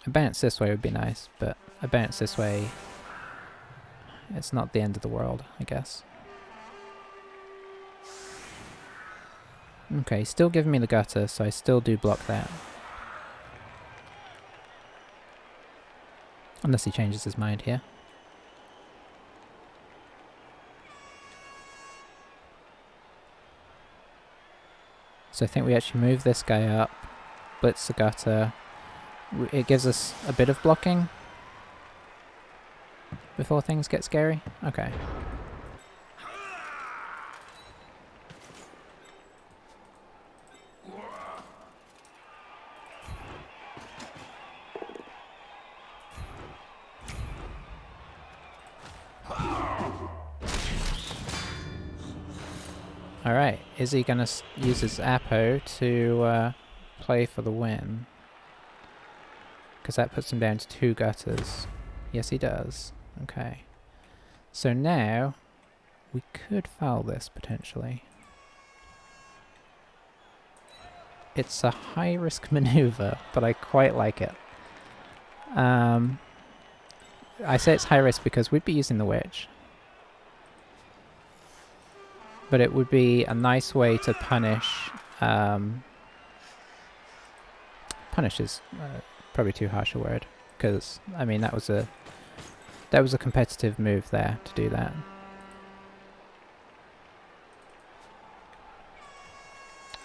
A bounce this way would be nice, but a bounce this way, it's not the end of the world, I guess. Okay, still giving me the gutter, so I still do block that. Unless he changes his mind here. So I think we actually move this guy up, blitz the gutter. It gives us a bit of blocking before things get scary. Okay. Alright, is he gonna use his Apo to play for the win? Because that puts him down to 2 gutters. Yes, he does. Okay. So now, we could foul this, potentially. It's a high-risk maneuver, but I quite like it. I say it's high-risk because we'd be using the witch. But it would be a nice way to punish probably too harsh a word, because I mean that was a competitive move there to do that.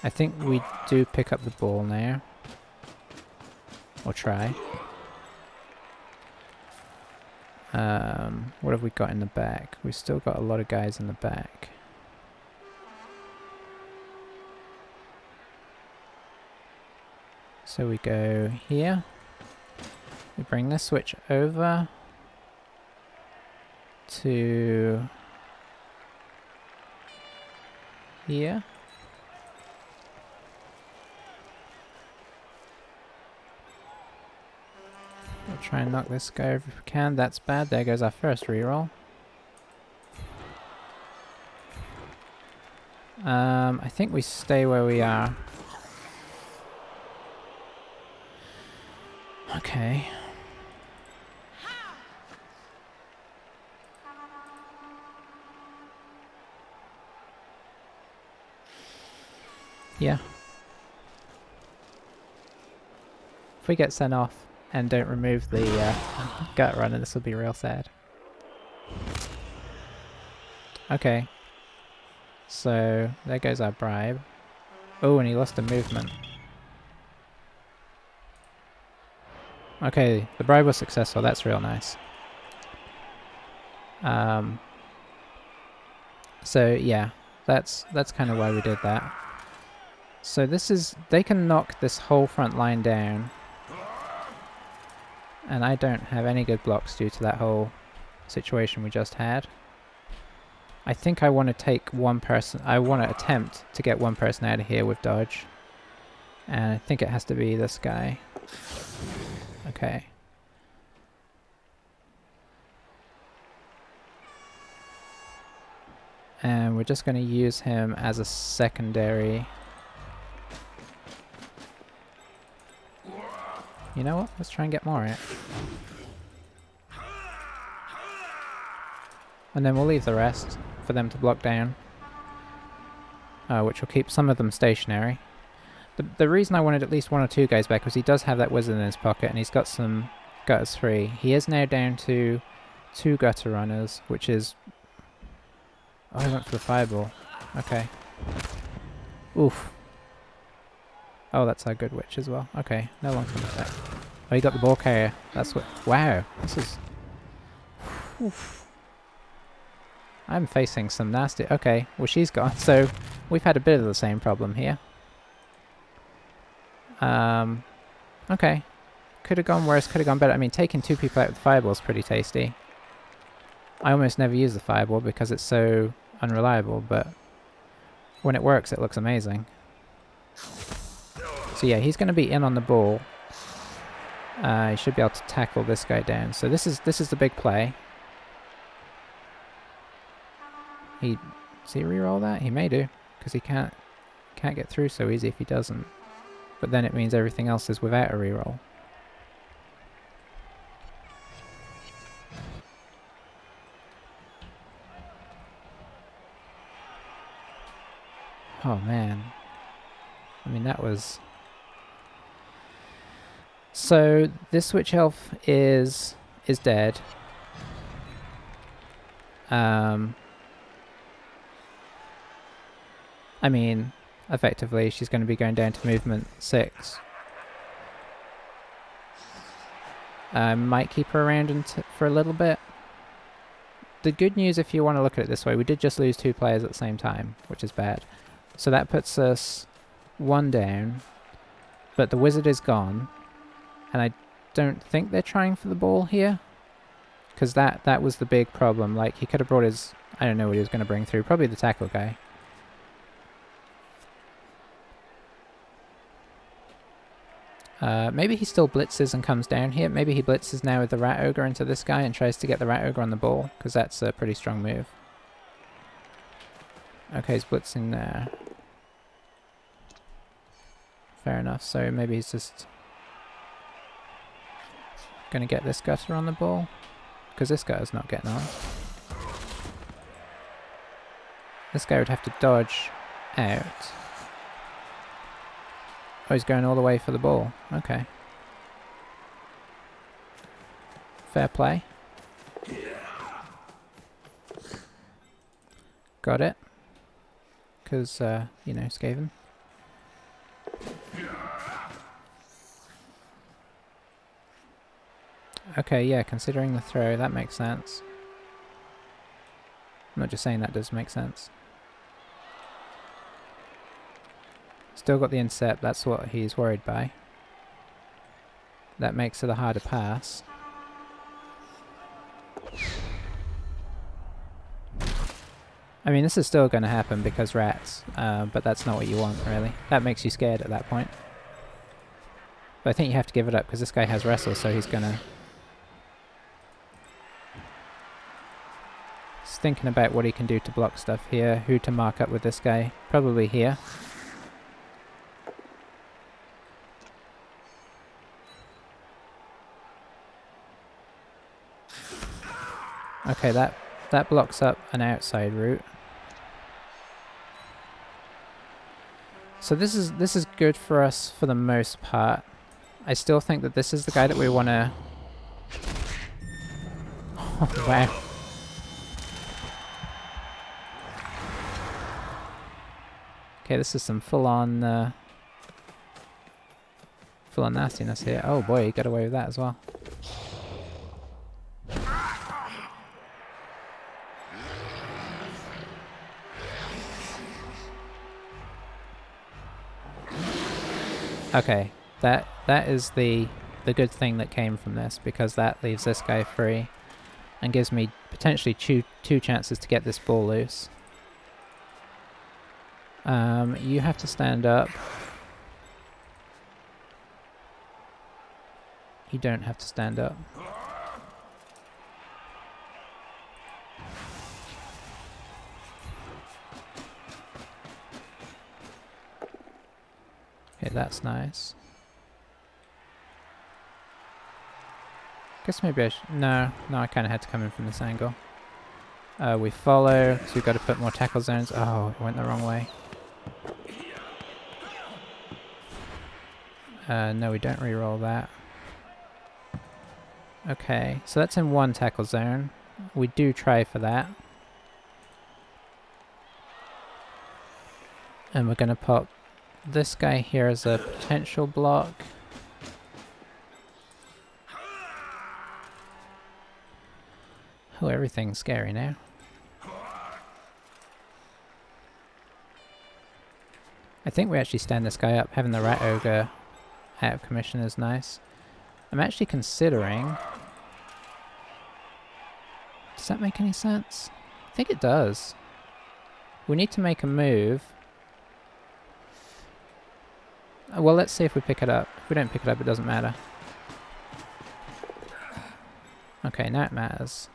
I think we do pick up the ball now. Or try. What have we got in the back? We've still got a lot of guys in the back. So we go here. We bring this switch over to here. We'll try and knock this guy over if we can. That's bad. There goes our first reroll. I think we stay where we are. Okay. Yeah. If we get sent off and don't remove the gut runner, this will be real sad. Okay. So, there goes our bribe. Oh, and he lost a movement. Okay, the bribe was successful. That's real nice. So yeah, that's kind of why we did that. So this is, they can knock this whole front line down, and I don't have any good blocks due to that whole situation we just had. I think I want to take one person, I want to attempt to get one person out of here with dodge, and I think it has to be this guy. Okay. And we're just going to use him as a secondary. You know what? Let's try and get more out. And then we'll leave the rest for them to block down. Which will keep some of them stationary. The reason I wanted at least one or two guys back was he does have that wizard in his pocket and he's got some gutters free. He is now down to 2 gutter runners, which is... Oh, he went for the fireball. Okay. Oof. Oh, that's our good witch as well. Okay, no long-term effect. Oh, he got the ball carrier. That's what... Wow, this is... Oof. I'm facing some nasty... Okay, well she's gone, so we've had a bit of the same problem here. Okay. Could have gone worse, could have gone better. I mean, taking 2 people out with the fireball is pretty tasty. I almost never use the fireball because it's so unreliable, but when it works, it looks amazing. So yeah, he's going to be in on the ball. He should be able to tackle this guy down. So this is the big play. Does he reroll that? He may do, because he can't get through so easy if he doesn't. But then it means everything else is without a reroll. Oh man. I mean, that was... So, this witch elf is dead. I mean, effectively, she's going to be going down to movement 6. I might keep her around for a little bit. The good news, if you want to look at it this way, we did just lose 2 players at the same time, which is bad. So that puts us 1 down, but the wizard is gone, and I don't think they're trying for the ball here, because that was the big problem. Like, he could have brought his... I don't know what he was going to bring through. Probably the tackle guy. Maybe he still blitzes and comes down here. Maybe he blitzes now with the rat ogre into this guy and tries to get the rat ogre on the ball, because that's a pretty strong move. Okay, he's blitzing there. Fair enough, so maybe he's just gonna get this gutter on the ball, because this gutter's not getting on. This guy would have to dodge out. Oh, he's going all the way for the ball. Okay. Fair play. Got it. Because, you know, skaven. Okay, yeah, considering the throw, that makes sense. I'm not just saying that does make sense. Still got the intercept, that's what he's worried by. That makes it a harder pass. I mean, this is still going to happen because rats, but that's not what you want, really. That makes you scared at that point. But I think you have to give it up because this guy has wrestle, so he's going to... He's thinking about what he can do to block stuff here, who to mark up with this guy. Probably here. Okay, that blocks up an outside route. So this is good for us for the most part. I still think that this is the guy that we want to... Oh, wow. Okay, this is some full-on nastiness here. Oh boy, he got away with that as well. Okay, that is the good thing that came from this, because that leaves this guy free and gives me potentially two chances to get this ball loose. You have to stand up. You don't have to stand up. Okay, that's nice. Guess maybe I should... No, I kind of had to come in from this angle. We follow, so we've got to put more tackle zones. Oh, it went the wrong way. No, we don't re-roll that. Okay, so that's in one tackle zone. We do try for that. And we're going to pop this guy here as a potential block. Oh, everything's scary now. I think we actually stand this guy up. Having the rat ogre out of commission is nice. I'm actually considering... Does that make any sense? I think it does. We need to make a move. Well, let's see if we pick it up. If we don't pick it up, it doesn't matter. Okay, now it matters.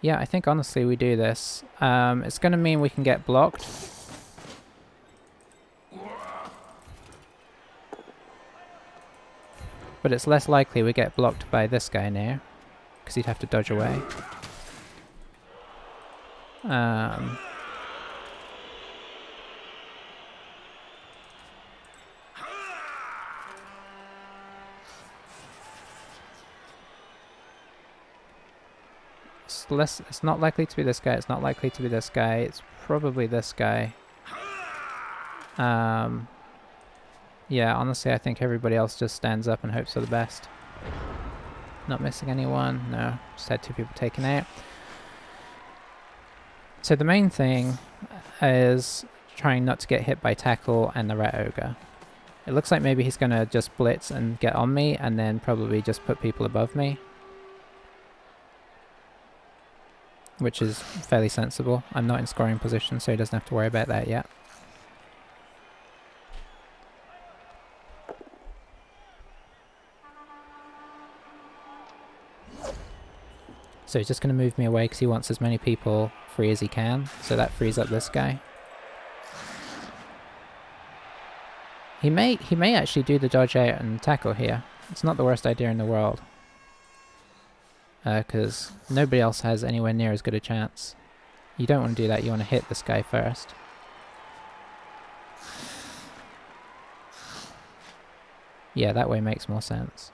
Yeah, I think honestly we do this. It's going to mean we can get blocked. But it's less likely we get blocked by this guy now, because he'd have to dodge away. It's not likely to be this guy, it's not likely to be this guy, it's probably this guy. Yeah, honestly I think everybody else just stands up and hopes for the best. Not missing anyone, no, just had two people taken out. So the main thing is trying not to get hit by tackle and the rat ogre. It looks like maybe he's going to just blitz and get on me and then probably just put people above me. Which is fairly sensible. I'm not in scoring position, so he doesn't have to worry about that yet. So he's just going to move me away because he wants as many people free as he can. So that frees up this guy. He may actually do the dodge out and tackle here. It's not the worst idea in the world. Because nobody else has anywhere near as good a chance. You don't want to do that, you want to hit this guy first. Yeah, that way makes more sense.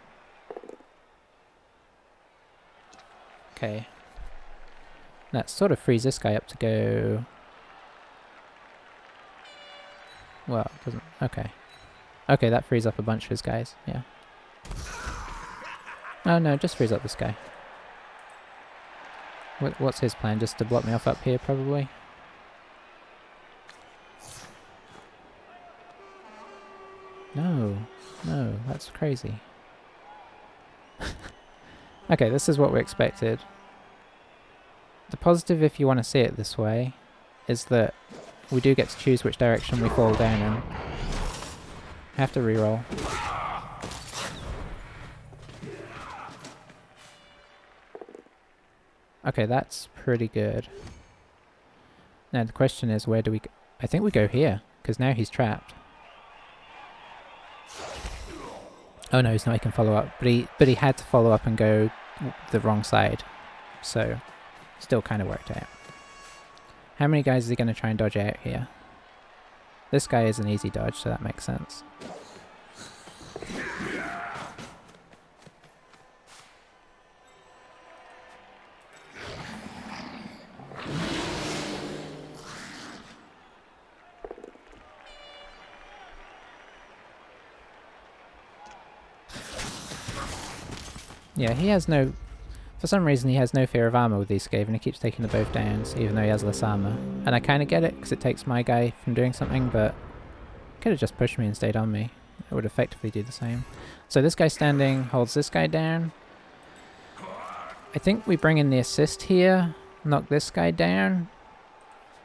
Okay. That sort of frees this guy up to go... Well, it doesn't... Okay. Okay, that frees up a bunch of his guys, yeah. Oh no, just frees up this guy. What's his plan? Just to block me off up here, probably? No. No, that's crazy. Okay, this is what we expected. The positive, if you want to see it this way, is that we do get to choose which direction we fall down in. Have to reroll. Okay, that's pretty good. Now the question is, where do we go? I think we go here, because now he's trapped. Oh no, he's not, he can follow up. But he had to follow up and go the wrong side. So, still kind of worked out. How many guys is he going to try and dodge out here? This guy is an easy dodge, so that makes sense. Yeah, he has no... For some reason he has no fear of armor with these skaven. He keeps taking the both downs, even though he has less armor. And I kind of get it, because it takes my guy from doing something, but... Could have just pushed me and stayed on me. It would effectively do the same. So this guy standing holds this guy down. I think we bring in the assist here, knock this guy down,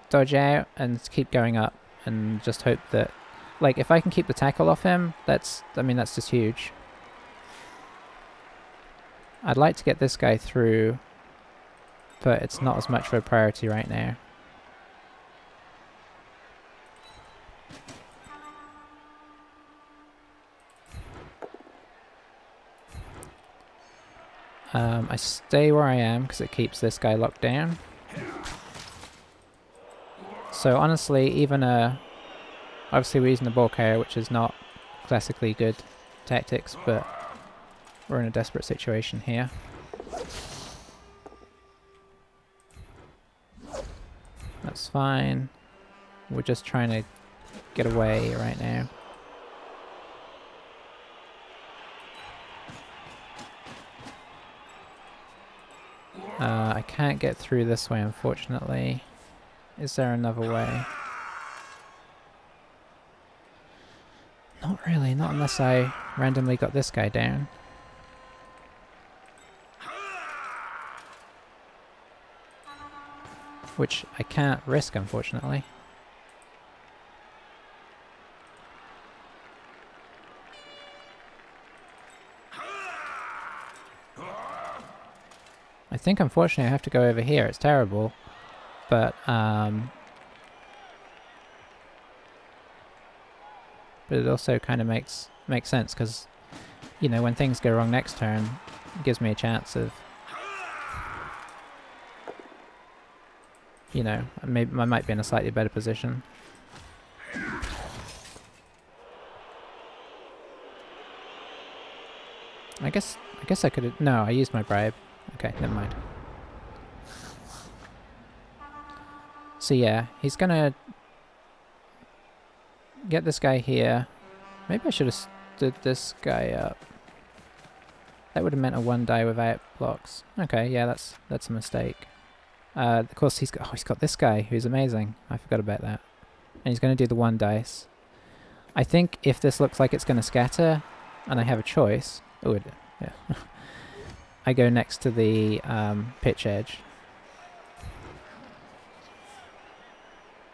dodge out, and keep going up. And just hope that... Like, if I can keep the tackle off him, that's... I mean, that's just huge. I'd like to get this guy through, but it's not as much of a priority right now. I stay where I am because it keeps this guy locked down. So honestly, even obviously we're using the ball carrier, which is not classically good tactics, but we're in a desperate situation here. That's fine. We're just trying to get away right now. I can't get through this way, unfortunately. Is there another way? Not really, not unless I randomly got this guy down. Which I can't risk, unfortunately. I think, unfortunately, I have to go over here. It's terrible. But it also kind of makes sense, because, you know, when things go wrong next turn, it gives me a chance of... You know, maybe I might be in a slightly better position. I guess I could have... No, I used my bribe. Okay, never mind. So yeah, he's gonna get this guy here. Maybe I should have stood this guy up. That would have meant a one die without blocks. Okay, yeah, that's a mistake. Of course he's got this guy who's amazing. I forgot about that. And he's gonna do the one dice. I think if this looks like it's gonna scatter, and I have a choice... Oh, yeah. I go next to the pitch edge.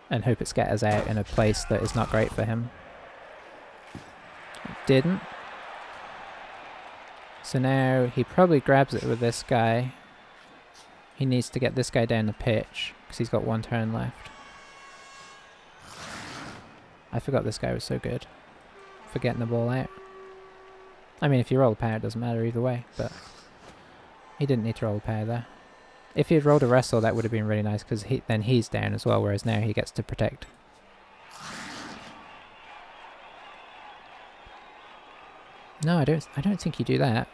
And hope it scatters out in a place that is not great for him. It didn't. So now he probably grabs it with this guy. He needs to get this guy down the pitch, because he's got one turn left. I forgot this guy was so good for getting the ball out. I mean, if you roll a power, it doesn't matter either way, but he didn't need to roll a power there. If he had rolled a wrestle, that would have been really nice, because then he's down as well, whereas now he gets to protect. No, I don't think you do that.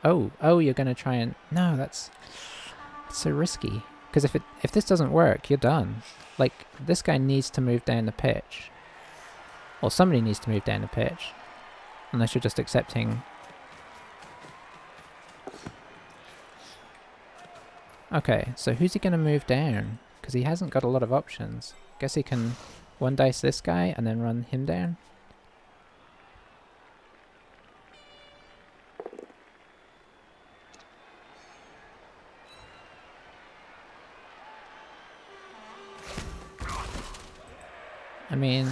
Oh, you're going to try and... No, that's... It's so risky. Because if this doesn't work, you're done. Like, this guy needs to move down the pitch. Or somebody needs to move down the pitch. Unless you're just accepting... Okay, so who's he going to move down? Because he hasn't got a lot of options. Guess he can one dice this guy and then run him down. I mean...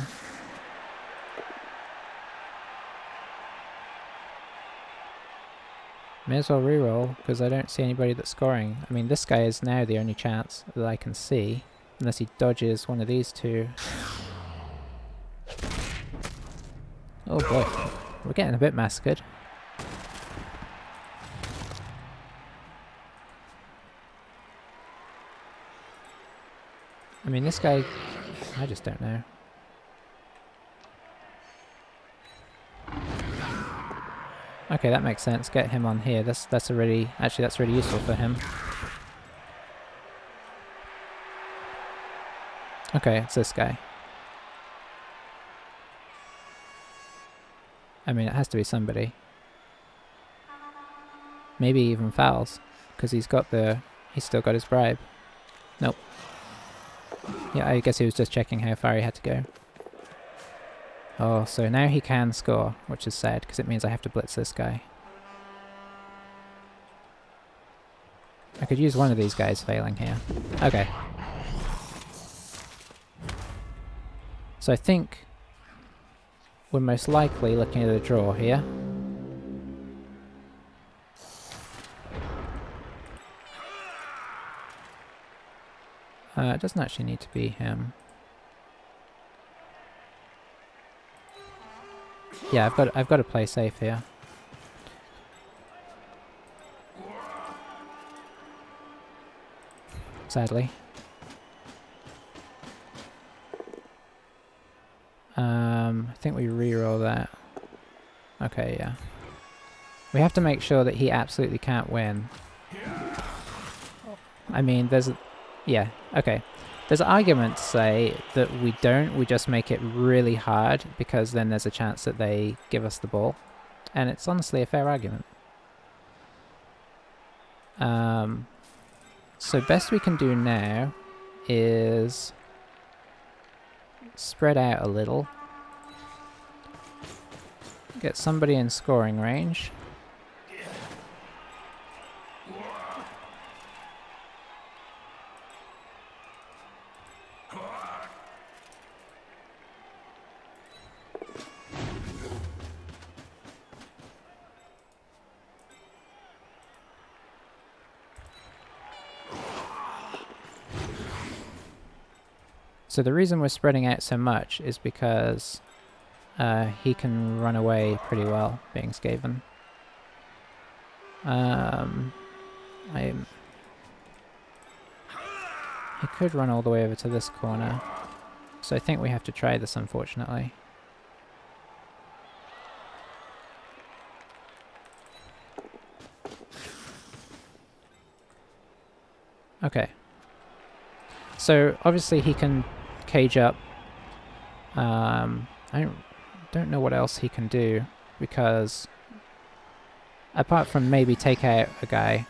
May as well reroll, because I don't see anybody that's scoring. I mean, this guy is now the only chance that I can see, unless he dodges one of these two. Oh boy, we're getting a bit massacred. I mean, this guy... I just don't know. Okay, that makes sense. Get him on here. That's a really... Actually, that's really useful for him. Okay, it's this guy. I mean, it has to be somebody. Maybe even Fowls, because he's still got his bribe. Nope. Yeah, I guess he was just checking how far he had to go. Oh, so now he can score, which is sad, because it means I have to blitz this guy. I could use one of these guys failing here. Okay. So I think we're most likely looking at a draw here. It doesn't actually need to be him. Yeah, I've got to play safe here. Sadly. I think we reroll that. Okay, yeah. We have to make sure that he absolutely can't win. I mean, yeah, okay. There's an argument to say that we don't, we just make it really hard because then there's a chance that they give us the ball. And it's honestly a fair argument. So best we can do now is spread out a little. Get somebody in scoring range. So the reason we're spreading out so much is because he can run away pretty well, being skaven. He could run all the way over to this corner, so I think we have to try this, unfortunately. Okay. So obviously he can cage up. I don't know what else he can do, because apart from maybe take out a guy.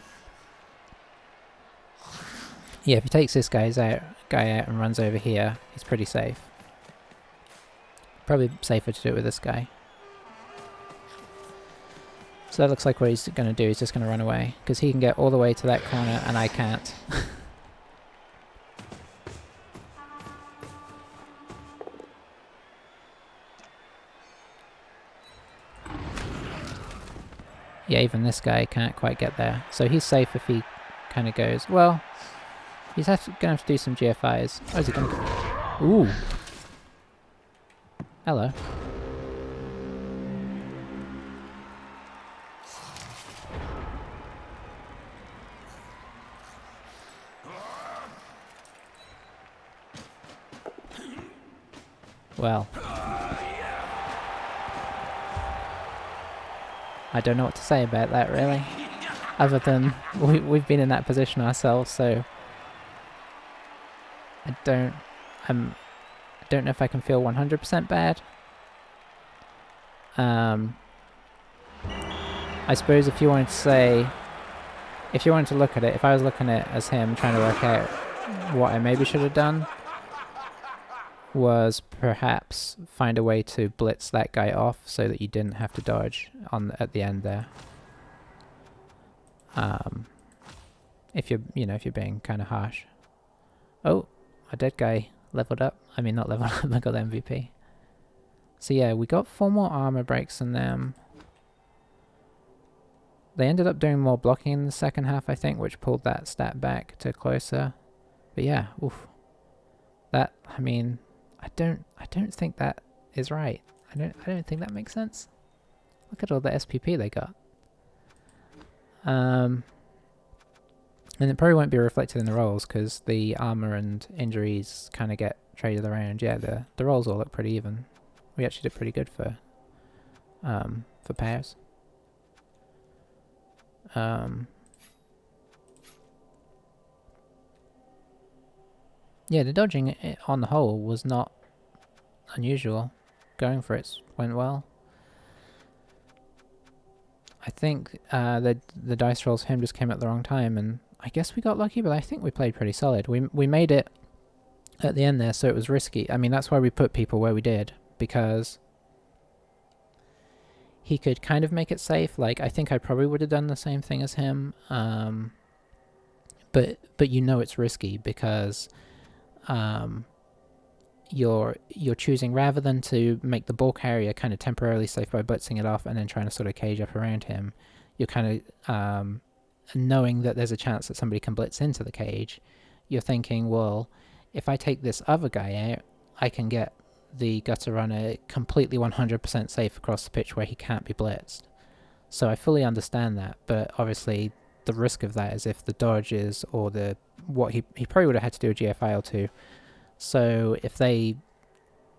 Yeah, if he takes this guy out and runs over here, he's pretty safe. Probably safer to do it with this guy. So that looks like what he's going to do. He's just going to run away, because he can get all the way to that corner and I can't. Yeah, even this guy can't quite get there. So he's safe if he kind of goes... Well, he's going to have to do some GFIs. Oh, is he going to go? Ooh. Hello. Well. I don't know what to say about that, really. other than we've been in that position ourselves, so I don't know if I can feel 100% bad. I suppose if you wanted to say, if you wanted to look at it, if I was looking at it as him trying to work out what I maybe should have done, was perhaps find a way to blitz that guy off so that you didn't have to dodge on at the end there. If you're, if you're being kind of harsh. Oh, a dead guy leveled up. I mean, not leveled up, I got the MVP. So yeah, we got 4 more armor breaks than them. They ended up doing more blocking in the second half, I think, which pulled that stat back to closer. But yeah, oof. That, I mean, I don't think that is right. I don't think that makes sense. Look at all the SPP they got. And it probably won't be reflected in the rolls because the armor and injuries kind of get traded around. Yeah, the rolls all look pretty even. We actually did pretty good for pairs. Yeah, the dodging on the whole was not unusual. Going for it went well. I think the dice rolls for him just came at the wrong time, and I guess we got lucky, but I think we played pretty solid. We made it at the end there, so it was risky. I mean, that's why we put people where we did, because he could kind of make it safe. Like, I think I probably would have done the same thing as him, but you know it's risky because you're choosing, rather than to make the ball carrier kind of temporarily safe by blitzing it off and then trying to sort of cage up around him, you're kind of knowing that there's a chance that somebody can blitz into the cage. You're thinking, well, if I take this other guy out, I can get the gutter runner completely 100% safe across the pitch where he can't be blitzed. So I fully understand that, but obviously the risk of that is if the dodges or what he probably would have had to do a GFI or 2. So if they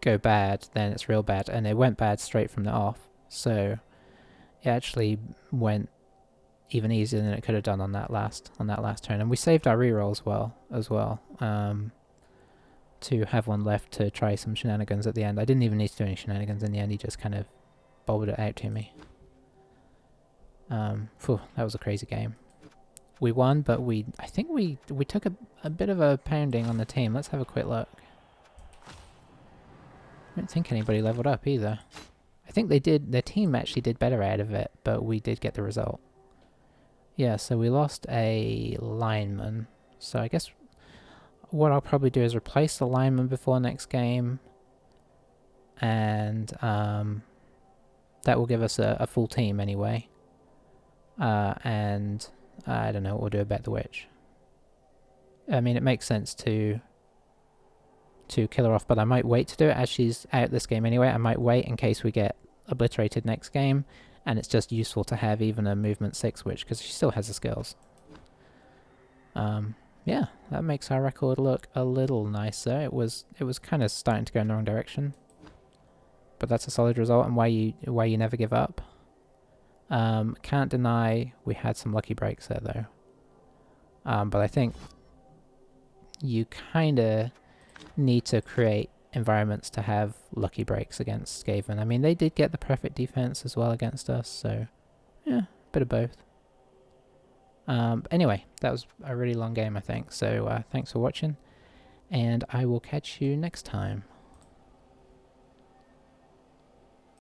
go bad, then it's real bad, and it went bad straight from the off. So it actually went even easier than it could have done on that last turn, and we saved our rerolls as well. To have one left to try some shenanigans at the end. I didn't even need to do any shenanigans in the end. He just kind of bobbled it out to me. That was a crazy game. We won, but I think we took a bit of a pounding on the team. Let's have a quick look. I don't think anybody leveled up either. I think they did. Their team actually did better out of it, but we did get the result. Yeah, so we lost a lineman. So I guess what I'll probably do is replace the lineman before next game, and that will give us a full team anyway. And I don't know what we'll do about the witch. I mean, it makes sense to kill her off, but I might wait to do it as she's out this game anyway. I might wait in case we get obliterated next game, and it's just useful to have even a movement 6 witch because she still has the skills. Yeah, that makes our record look a little nicer. It was kind of starting to go in the wrong direction, but that's a solid result, and why you never give up. Can't deny we had some lucky breaks there though. But I think you kind of need to create environments to have lucky breaks against Skaven. I mean, they did get the perfect defense as well against us, so yeah, bit of both. Anyway, that was a really long game, I think, so thanks for watching, and I will catch you next time.